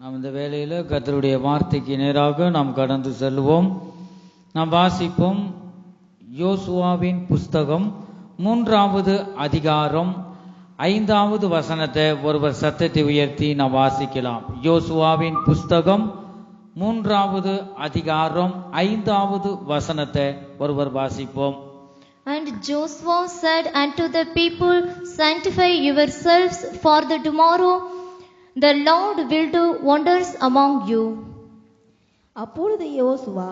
நாம் இந்த வேளையில் கர்த்தருடைய வார்த்தைக்கு நேராக நாம் கடந்து செல்வோம். நாம் வாசிப்போம் யோசுவாவின் புஸ்தகம் 3வது அதிகாரம் 5வது வசனத்தை ஒருவர் சத்தத்தை உயர்த்தி நாம் வாசிக்கலாம். யோசுவாவின் புஸ்தகம் 3வது அதிகாரம் 5வது வசனத்தை ஒருவர் வாசிப்போம். And Joshua said unto the people, Sanctify yourselves, for the tomorrow the Lord will do wonders among you. அப்பொழுது யோசுவா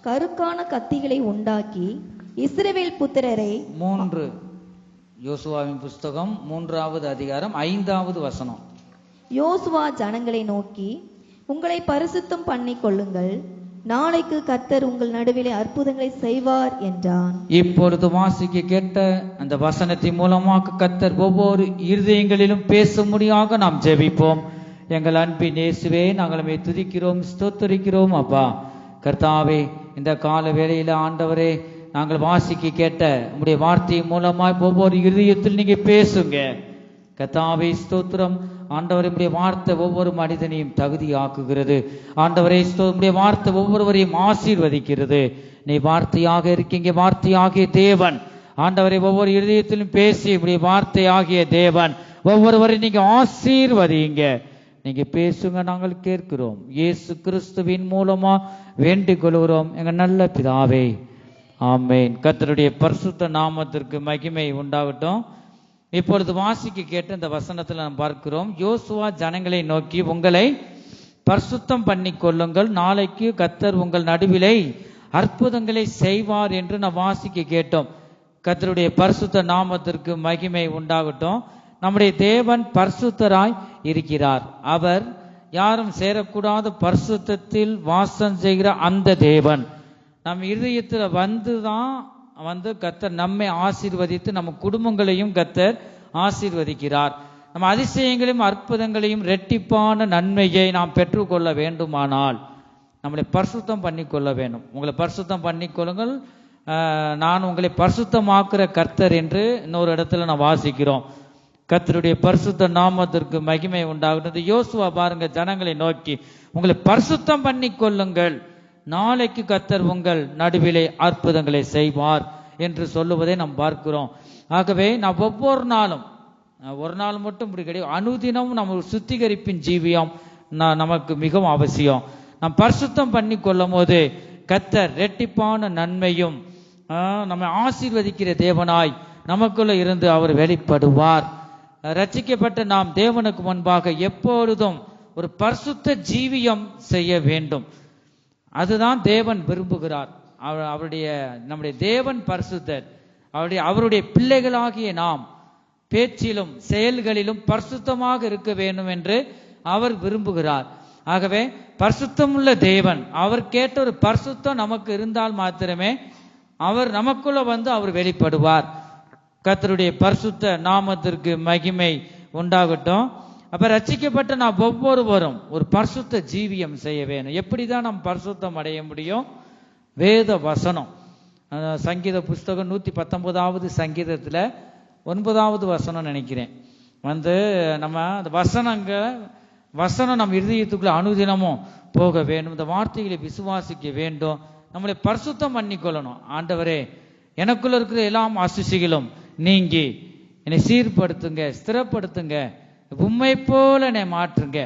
கருக்கான கத்திகளை உண்டாக்கி இஸ்ரவேல் புத்திரரை யோசுவாவின் புஸ்தகம் 3வது அதிகாரம் 5வது வசனம். யோசுவா ஜனங்களை நோக்கி, உங்களை பரிசுத்தம் பண்ணிக் கொள்ளுங்கள், நாளைக்கு கர்த்தர் உங்கள் நடுவிலே அற்புதங்களை செய்வார் என்றான். இப்பொழுது வாசிக்க கேட்ட அந்த வசனத்தின் மூலமாக கர்த்தர் ஒவ்வொரு இருதயங்களிலும் பேசும்படியாக நாம் ஜெபிப்போம். எங்கள் அன்பின் இயேசுவே, நாங்கள் துதிக்கிறோம், ஸ்தோத்தரிக்கிறோம். அப்பா கர்த்தாவே, இந்த கால வேளையில ஆண்டவரே, நாங்கள் வாசிக்க கேட்ட உங்களுடைய வார்த்தை மூலமாய் ஒவ்வொரு இருதயத்தில் நீங்க பேசுங்க கர்த்தாவே. ஸ்தோத்திரம் ஆண்டவரே, உடைய வார்த்தை ஒவ்வொரு மனிதனையும் தகுதியாக்குகிறது. ஆண்டவரே உடைய வார்த்தை ஒவ்வொருவரையும் ஆசீர்வதிக்கிறது. நீ வார்த்தையாக இருக்கீங்க, வார்த்தையாகிய தேவன். ஆண்டவரை ஒவ்வொரு இருதயத்திலும் பேசி உடைய வார்த்தையாகிய தேவன் ஒவ்வொருவரையும் நீங்க ஆசீர்வதிங்க. நீங்க பேசுங்க, நாங்கள் கேட்கிறோம். இயேசு கிறிஸ்துவின் மூலமா வேண்டிக் கொள்கிறோம் எங்க நல்ல பிதாவே, ஆமென். கர்த்தருடைய பரிசுத்த நாமத்திற்கு மகிமை உண்டாகட்டும். இப்பொழுது வாசிக்க கேட்டு இந்த வசனத்தில் நாம் பார்க்கிறோம், யோசுவா ஜனங்களை நோக்கி, உங்களை பரிசுத்தம் பண்ணி கொள்ளுங்கள், நாளைக்கு கர்த்தர் உங்கள் நடுவிலே அற்புதங்களை செய்வார் என்று நாம் வாசிக்க கேட்டோம். கர்த்தருடைய பரிசுத்த நாமத்திற்கு மகிமை உண்டாகட்டும். நம்முடைய தேவன் பரிசுத்தராய் இருக்கிறார். அவர் யாரும் சேரக்கூடாத பரிசுத்தத்தில் வாசம் செய்கிற அந்த தேவன் நம் இருதயத்தில் வந்து கர்த்தர் நம்மை ஆசீர்வதித்து நம்ம குடும்பங்களையும் கர்த்தர் ஆசீர்வதிக்கிறார். நம்ம அதிசயங்களையும் அற்புதங்களையும் இரட்டிப்பான நன்மையை நாம் பெற்றுக்கொள்ள வேண்டுமானால் நம்மளை பரிசுத்தம் பண்ணி கொள்ள வேண்டும். உங்களை பரிசுத்தம் பண்ணி கொள்ளுங்கள், நான் உங்களை பரிசுத்தமாக்குற கர்த்தர் என்று இன்னொரு இடத்துல நான் வாசிக்கிறோம். கர்த்தருடைய பரிசுத்த நாமத்திற்கு மகிமை உண்டாகட்டும். யோசுவா பாருங்க, ஜனங்களை நோக்கி, உங்களை பரிசுத்தம் பண்ணி கொள்ளுங்கள், நாளைக்கு கர்த்தர் உங்கள் நடுவிலே அற்புதங்களை செய்வார் என்று சொல்லுவதை நாம் பார்க்கிறோம். ஆகவே நாம் ஒவ்வொரு நாளும், ஒரு நாள் மட்டும் இப்படி கிடையாது, அனுதினமும் நம்ம சுத்திகரிப்பின் ஜீவியம் நமக்கு மிகவும் அவசியம். நாம் பரிசுத்தம் பண்ணி கொள்ளும் போது கர்த்தர் இரட்டிப்பான நன்மையும் நம்மை ஆசீர்வதிக்கிற தேவனாய் நமக்குள்ள இருந்து அவர் வெளிப்படுவார். ரட்சிக்கப்பட்ட நாம் தேவனுக்கு முன்பாக எப்பொழுதும் ஒரு பரிசுத்த ஜீவியம் செய்ய வேண்டும். அதுதான் தேவன் விரும்புகிறார். நம்முடைய தேவன் பரிசுத்தர். அவருடைய பிள்ளைகளாகிய நாம் பேச்சிலும் செயல்களிலும் பரிசுத்தமாக இருக்க வேண்டும் என்று அவர் விரும்புகிறார். ஆகவே பரிசுத்தமுள்ள தேவன், அவர் கேட்ட ஒரு பரிசுத்தம் நமக்கு இருந்தால் மாத்திரமே அவர் நமக்குள்ள வந்து அவர் வெளிப்படுவார். கர்த்தருடைய பரிசுத்த நாமத்திற்கு மகிமை உண்டாகட்டும். அப்ப ரட்சிக்கப்பட்ட நாம் ஒவ்வொருவரும் ஒரு பரிசுத்த ஜீவியம் செய்ய வேணும். எப்படிதான் நாம் பரிசுத்தம் அடைய முடியும்? வேத வசனம், சங்கீத புஸ்தகம் 119வது சங்கீதத்துல 9வது வசனம் நினைக்கிறேன், நம்ம அந்த வசனம் நம்ம இருதயத்துக்குள்ள அனுதினமும் போக வேண்டும். இந்த வார்த்தைகளை விசுவாசிக்க வேண்டும். நம்மளை பரிசுத்தம் பண்ணி கொள்ளணும். ஆண்டவரே, எனக்குள்ள இருக்கிற எல்லாம் அசுசிகளும் நீங்கி என்னை சீர்படுத்துங்க, ஸ்திரப்படுத்துங்க, உம்மை போல என்னை மாற்றுங்க.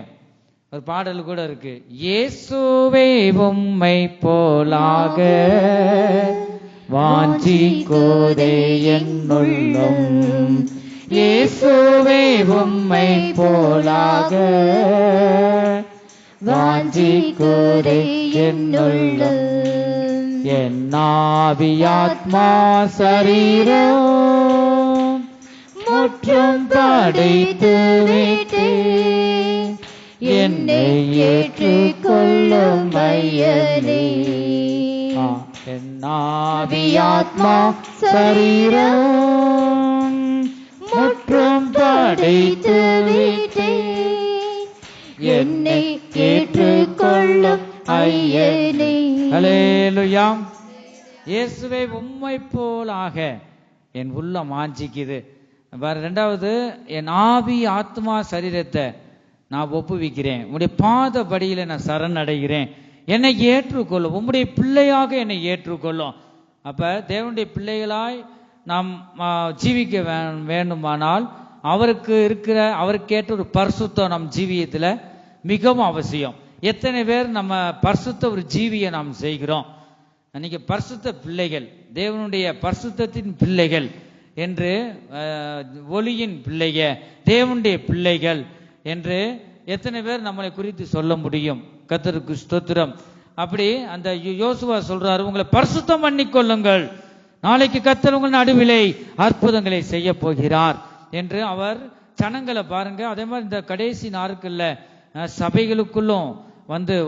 ஒரு பாடல் கூட இருக்கு, இயேசுவே உம்மை போலாக வாஞ்சிக்கோதே என்னுள்ளம், இயேசுவே உம்மை போலாக வாஞ்சிக்கோதே என்னுள்ளம், என் ஆவி ஆத்மா சரீரம் முற்றும் படைத்து விட்டேன், என்னை ஏற்றுக்கொள்ளும் ஐயனே. என் ஆவி ஆத்மா சரீரம் முற்றும் படைத்து விட்டேன், என்னை ஏற்றுக்கொள்ளும் ஐயனே. ஹல்லேலூயா. இயேசுவே உம்மை போலாக என் உள்ளம் வாஞ்சிக்குது. 2வது, என் ஆவி ஆத்மா சரீரத்தை நான் ஒப்புவிக்கிறேன், உம்முடைய பாத படியில நான் சரணடைகிறேன், என்னை ஏற்றுக்கொள்ளும், உம்முடைய பிள்ளையாக என்னை ஏற்றுக்கொள்ளும். அப்ப தேவனுடைய பிள்ளைகளாய் நாம் ஜீவிக்க வேண்டுமானால் அவருக்கேற்ற ஒரு பரிசுத்தம் நம் ஜீவியத்துல மிகவும் அவசியம். எத்தனை பேர் நம்ம பரிசுத்த ஒரு ஜீவியை நாம் செய்கிறோம்? நீங்க பரிசுத்த பிள்ளைகள், தேவனுடைய பரிசுத்தத்தின் பிள்ளைகள் என்று, ஒளியின் பிள்ளைக, தேவனுடைய பிள்ளைகள் என்று எத்தனை பேர் நம்மளை குறித்து சொல்ல முடியும்? கர்த்தருக்கு ஸ்தோத்திரம். அப்படி அந்த யோசுவா சொல்றாரு, உங்களை பரிசுத்தம் பண்ணிக்கொள்ளுங்கள், நாளைக்கு கர்த்தர் உங்கள் நடுவிலே அற்புதங்களை செய்ய போகிறார் என்று அவர் ஜனங்களை பாருங்க. அதே மாதிரி இந்த கடைசி நாட்கள்ல சபைகளுக்குள்ளும்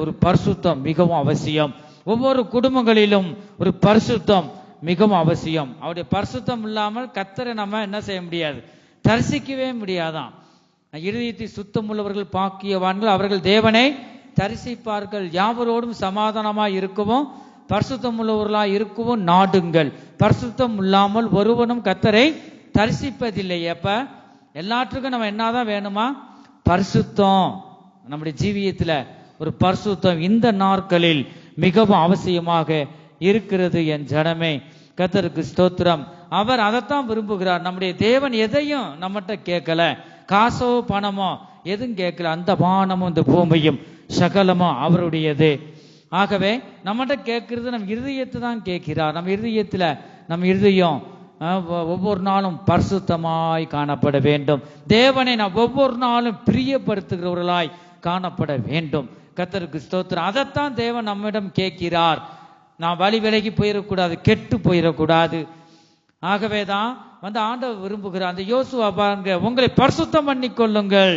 ஒரு பரிசுத்தம் மிகவும் அவசியம். ஒவ்வொரு குடும்பங்களிலும் ஒரு பரிசுத்தம் மிகவும் அவசியம். அவருடைய பரிசுத்தம் இல்லாமல் கர்த்தரை நம்ம என்ன செய்ய முடியாது, தரிசிக்கவே முடியாதான். இருதயத்தை சுத்தம் உள்ளவர்கள் பாக்கியவான்கள், அவர்கள் தேவனை தரிசிப்பார்கள். யாவரோடும் சமாதானமாய் இருக்கவும் பரிசுத்தம் உள்ளவர்களாய் இருக்கவும் நாடுங்கள். பரிசுத்தம் இல்லாமல் ஒருவனும் கர்த்தரை தரிசிப்பதில்லை. அப்ப எல்லாற்றுக்கும் நம்ம என்னதான் வேணுமா? பரிசுத்தம். நம்முடைய ஜீவியத்துல ஒரு பரிசுத்தம் இந்த நாட்களில் மிகவும் அவசியமாக இருக்கிறது. என் ஜனமே, கர்த்தருக்கு ஸ்தோத்திரம். அவர் அதைத்தான் விரும்புகிறார். நம்முடைய தேவன் எதையும் நம்மகிட்ட கேட்கல, காசோ பணமோ எதுவும் கேட்கல. அந்த வானமும் இந்த பூமியும் சகலமும் அவருடையது. ஆகவே நம்மகிட்ட கேட்கறது நம் இருதயத்தை தான் கேட்கிறார். நம்ம இருதயத்துல நம் இருதயம் ஒவ்வொரு நாளும் பரிசுத்தமாய் காணப்பட வேண்டும். தேவனை நாம் ஒவ்வொரு நாளும் பிரியப்படுத்துகிறவர்களாய் காணப்பட வேண்டும். கர்த்தருக்கு ஸ்தோத்திரம். அதைத்தான் தேவன் நம்மிடம் கேட்கிறார். நான் வழி விலகி போயிடக்கூடாது, கெட்டு போயிடக்கூடாது. ஆகவேதான் ஆண்டவர் விரும்புகிறார். அந்த யோசுவா பாருங்க, உங்களை பரிசுத்தம் பண்ணி கொள்ளுங்கள்.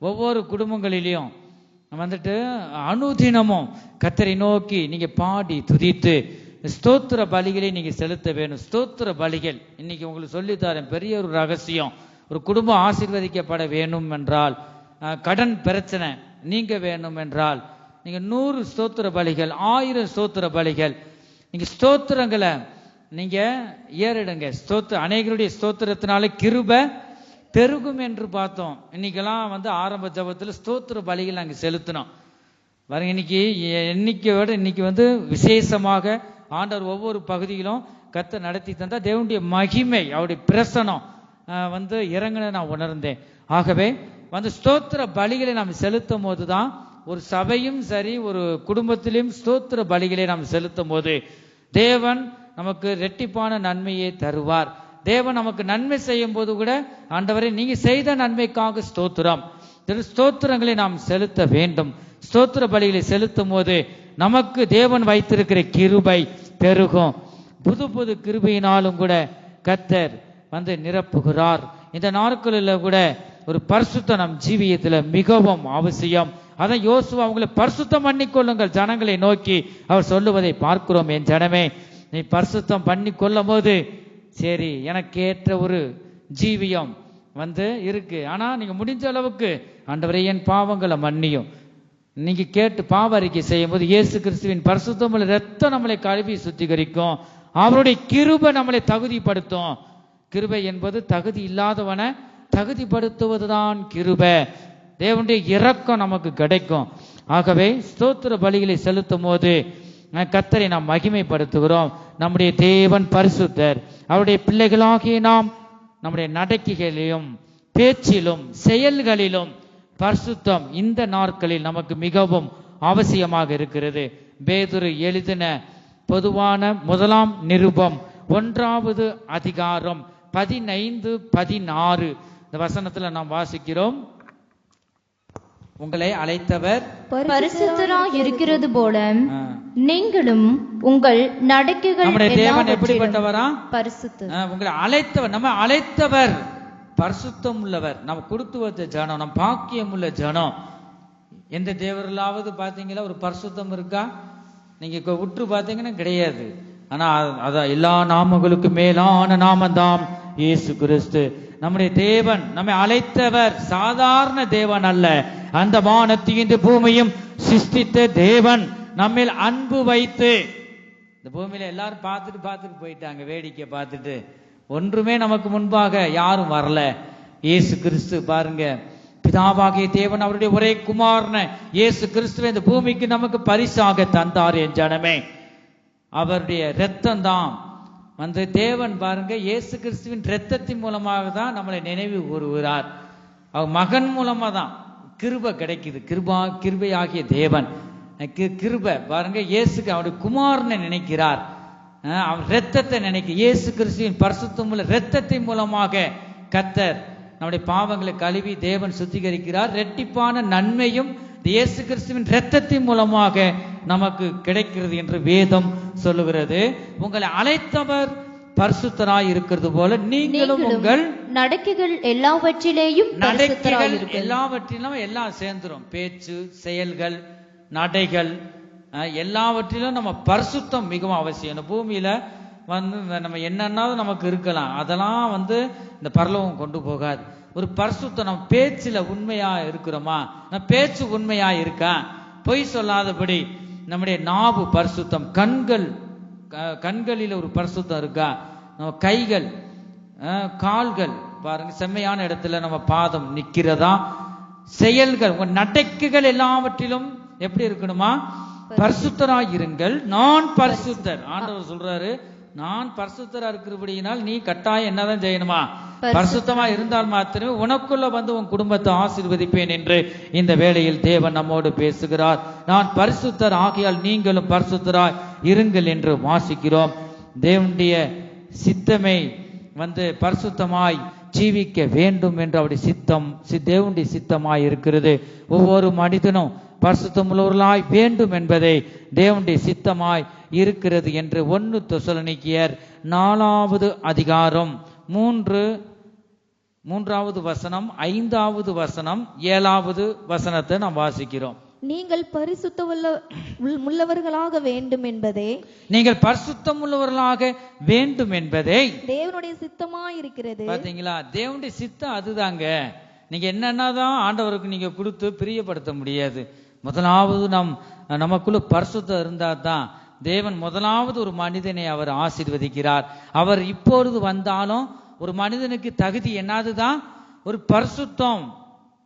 ஒவ்வொரு குடும்பங்களிலும் அனுதினமும் கர்த்தரை நோக்கி நீங்க பாடி துதித்து ஸ்தோத்திர பலிகளை நீங்க செலுத்த வேணும். ஸ்தோத்திர பலிகள் இன்னைக்கு உங்களுக்கு சொல்லித்தரேன். பெரிய ஒரு ரகசியம். ஒரு குடும்பம் ஆசீர்வதிக்கப்பட வேணும் என்றால், கடன் பிரச்சனை நீங்க வேணும் என்றால், நீங்க 100 ஸ்தோத்திர பலிகள், 1000 ஸ்தோத்திர பலிகள், நீங்க ஸ்தோத்திரங்களை நீங்க ஏறிடுங்க. அநேகருடைய ஸ்தோத்திரத்தினால கிருபை பெருகும் என்று பார்த்தோம். இன்னைக்கெல்லாம் ஆரம்ப ஜபத்துல ஸ்தோத்திர பலிகள் நாங்க செலுத்தினோம். பாருங்க, இன்னைக்கு விசேஷமாக ஆண்டவர் ஒவ்வொரு பகுதியிலும் கர்த்தர் நடத்தி தந்தா தேவனுடைய மகிமை, அவருடைய பிரசனம் இறங்கின நான் உணர்ந்தேன். ஆகவே ஸ்தோத்திர பலிகளை நாம் செலுத்தும் போதுதான் ஒரு சபையும் சரி, ஒரு குடும்பத்திலும் ஸ்தோத்திர பலிகளை நாம் செலுத்தும் போது தேவன் நமக்கு இரட்டிப்பான நன்மையை தருவார். தேவன் நமக்கு நன்மை செய்யும் போது கூட, ஆண்டவரே நீங்க செய்த நன்மைக்காக ஸ்தோத்திரம், ஸ்தோத்திரங்களை நாம் செலுத்த வேண்டும். ஸ்தோத்திர பலிகளை செலுத்தும் போது நமக்கு தேவன் வைத்திருக்கிற கிருபை பெருகும். புது புது கிருபையினாலும் கூட கர்த்தர் நிரப்புகிறார். இந்த நாட்களில் கூட ஒரு பரிசுத்தம் நம் ஜீவியத்துல மிகவும் அவசியம். அதான் யோசுவா, அவங்களை பரிசுத்தம் பண்ணிக்கொள்ளுங்கள் ஜனங்களை நோக்கி அவர் சொல்லுவதை பார்க்கிறோம். என் ஜனமே, நீ பரிசுத்தம் பண்ணி கொள்ளும் போது சரி, எனக்கு ஏற்ற ஒரு ஜீவியம் இருக்கு. ஆனா நீங்க முடிஞ்ச அளவுக்கு ஆண்டவரே என் பாவங்களை மன்னியும் நீங்க கேட்டு பாவ அறிக்கை செய்யும் போது இயேசு கிறிஸ்துவின் பரிசுத்தமுள்ள இரத்தம் நம்மளை கழுவி சுத்திகரிக்கும். அவருடைய கிருபை நம்மளை தகுதிப்படுத்தும். கிருபை என்பது தகுதி இல்லாதவனை தகுதிப்படுத்துவதுதான் கிருபை. தேவனுடைய இரக்கம் நமக்கு கிடைக்கும். ஆகவே ஸ்தோத்திர பலிகளை செலுத்தும் போது கர்த்தரை நாம் மகிமைப்படுத்துகிறோம். நம்முடைய தேவன் பரிசுத்தர். அவருடைய பிள்ளைகளாகிய நாம் நம்முடைய நடக்கைகளிலும் பேச்சிலும் செயல்களிலும் பரிசுத்தம் இந்த நாட்களில் நமக்கு மிகவும் அவசியமாக இருக்கிறது. பேதுரு எழுதின பொதுவான 1 நிருபம் 1வது அதிகாரம் 15, 16 இந்த வசனத்துல நாம் வாசிக்கிறோம். உங்களை அழைத்தவர் பரிசுத்தராய் இருக்கிறது போல நீங்களும் உங்கள் நடக்கைகள் நம்முடைய தேவன் எப்படிப்பட்டவரா? பரிசுத்தர். உங்களை அழைத்தவர், நம்ம அழைத்தவர் பரிசுத்தம் உள்ளவர். நம்ம கொடுத்து வச்ச ஜனம், நம் பாக்கியம் உள்ள ஜனம். எந்த தேவர்களாவது பாத்தீங்களா ஒரு பரிசுத்தம் இருக்கா? நீங்க உற்று பாத்தீங்கன்னா கிடையாது. ஆனா அதான் எல்லா நாமங்களுக்கு மேலான நாமந்தாம் இயேசு கிறிஸ்து. நம்முடைய தேவன் நம்மை அழைத்தவர் சாதாரண தேவன் அல்ல. அந்த வானத்தையும் பூமியும் சிருஷ்டித்த தேவன் நம்மில் அன்பு வைத்து, இந்த பூமியில எல்லாரும் பார்த்துட்டு போயிட்டாங்க, வேடிக்கை பார்த்துட்டு. ஒன்றுமே நமக்கு முன்பாக யாரும் வரல. இயேசு கிறிஸ்து பாருங்க, பிதாவாகிய தேவன் அவருடைய ஒரே குமாரனை இயேசு கிறிஸ்துவை இந்த பூமிக்கு நமக்கு பரிசாக தந்தார். என் ஜனமே, அவருடைய இரத்தம் தான் தேவன் பாருங்க, இயேசு கிறிஸ்துவின் இரத்தத்தின் மூலமாக தான் நம்மளை நினைவு கூறுகிறார். அவர் மகன் மூலமா தான் கிருபை கிடைக்குது. கிருபையாகிய தேவன் கிருபை பாருங்க, இயேசுக்கு அவருடைய குமாரனை நினைக்கிறார், அவர் இரத்தத்தை நினைக்க. இயேசு கிறிஸ்துவின் பரிசுத்தமுள்ள இரத்தத்தின் மூலமாக கர்த்தர் நம்முடைய பாவங்களை கழுவி தேவன் சுத்திகரிக்கிறார். இரட்டிப்பான நன்மையும் இயேசு கிறிஸ்துவின் இரத்தத்தின் மூலமாக நமக்கு கிடைக்கிறது என்று வேதம் சொல்லுகிறது. உங்களை அழைத்தவர் பரிசுத்தராய் இருக்கிறது போல நீங்களும் உங்கள் நடக்கைகள் எல்லாவற்றிலேயும் எல்லாவற்றிலும் எல்லாம் சேர்ந்துரும். பேச்சு, செயல்கள், நடைகள் எல்லாவற்றிலும் நம்ம பரிசுத்தம் மிகவும் அவசியம். இந்த பூமியில நம்ம என்னன்னாலும் நமக்கு இருக்கலாம், அதெல்லாம் இந்த பரலோகம் கொண்டு போகாது. ஒரு பரிசுத்தம், நம்ம பேச்சுல உண்மையா இருக்கிறோமா, நம்ம பேச்சு உண்மையா இருக்கா, பொய் சொல்லாதபடி நம்முடைய நாவு பரிசுத்தம், கண்களில் ஒரு பரிசுத்தம் இருக்கா, நம்ம கைகள், கால்கள் பாருங்க செம்மையான இடத்துல நம்ம பாதம் நிக்கிறதா, செயல்கள், உங்க நடக்கைகள் எல்லாவற்றிலும் எப்படி இருக்கணுமா, பரிசுத்தராய் இருங்கள், நான் பரிசுத்தர். ஆண்டவர் சொல்றாரு, நான் பரிசுத்தரா இருக்கிறபடியினால் நீ கட்டாயம் என்னதான் செய்யணுமா, பரிசுத்தமா இருந்தால் மாத்திரமே உனக்குள்ள உன் குடும்பத்தை ஆசீர்வதிப்பேன் என்று இந்த வேளையில் தேவன் நம்மோடு பேசுகிறார். நான் பரிசுத்தர் ஆகியால் நீங்களும் பரிசுத்தராய் இருங்கள் என்று வாசிக்கிறோம். தேவனுடைய சித்தமே பரிசுத்தமாய் ஜீவிக்க வேண்டும் என்று அவருடைய சித்தம் தேவனுடைய சித்தமாய் இருக்கிறது. ஒவ்வொரு மனிதனும் பரிசுத்தம் உள்ளவர்களாய் வேண்டும் என்பதை தேவனுடைய சித்தமாய் இருக்கிறது என்று 1 தெசலோனிக்கேயர் 4வது அதிகாரம் 3வது வசனம், 5வது வசனம், 7வது வசனத்தை நாம் வாசிக்கிறோம். நீங்கள் பரிசுத்தம் உள்ளவர்களாக வேண்டும் என்பதே, நீங்கள் பரிசுத்தம் உள்ளவர்களாக வேண்டும் என்பதே தேவனுடைய சித்தமாய் இருக்கிறது. பாத்தீங்களா, தேவனுடைய சித்தம் அதுதாங்க. நீங்க என்னன்னாதான் ஆண்டவருக்கு நீங்க கொடுத்து பிரியப்படுத்த முடியாது. முதலாவது நமக்குள்ள பரிசுத்தம் இருந்தா தான் தேவன் முதலாவது ஒரு மனிதனை அவர் ஆசீர்வதிக்கிறார். அவர் இப்பொழுது வந்தாலும் ஒரு மனிதனுக்கு தகுதி என்னதுதான், ஒரு பரிசுத்தம்,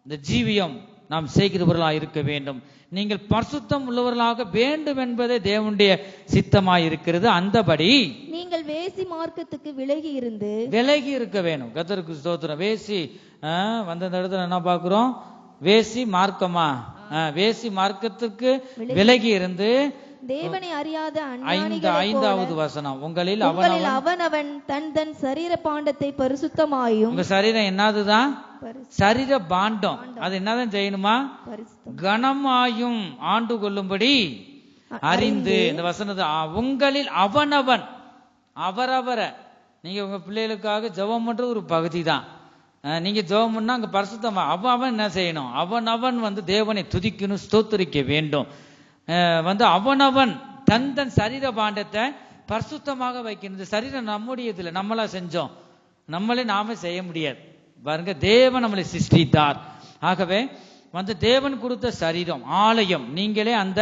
இந்த ஜீவியம் நாம் செய்கிறவர்களாக இருக்க வேண்டும். நீங்கள் பரிசுத்தம் உள்ளவர்களாக வேண்டும் என்பதே தேவனுடைய சித்தமாய் இருக்கிறது. அந்தபடி நீங்கள் வேசி மார்க்கத்துக்கு விலகி இருக்க வேணும். கர்த்தருக்கு ஸ்தோத்திரம். வேசி வந்த இடத்துல என்ன பார்க்கிறோம், வேசி மார்க்கமா, வேசி மார்க்கத்துக்கு விலகி இருந்து தேவனை அறியாத 5வது வசனம், உங்களில் அவனவன் தன் சரீர பாண்டத்தை பரிசுத்தமாயும். உங்க சரீரம் என்னதுதான், சரீர பாண்டம், அது என்னதான் செய்யணுமா, கனமாயும் ஆண்டு கொள்ளும்படி அறிந்து. இந்த வசனத்தை உங்களில் அவனவன், அவரவரை, நீங்க உங்க பிள்ளைகளுக்காக ஜெபம் பண்றது ஒரு பகுதி தான். நீங்க ஜெபம் பண்ணா அங்க பரிசுத்தமா அவன் என்ன செய்யணும், அவன் தேவனை துதிக்கணும், ஸ்தோத்திரிக்க வேண்டும். அவனவன் தன் சரீர பாண்டத்தை பரிசுத்தமாக வைக்கணும். சரீரம் நம்முடையதுல நம்மளா செஞ்சோம், நாம செய்ய முடியாது. பாருங்க, தேவன் நம்மளை சிருஷ்டித்தார். ஆகவே தேவன் கொடுத்த சரீரம் ஆலயம், நீங்களே அந்த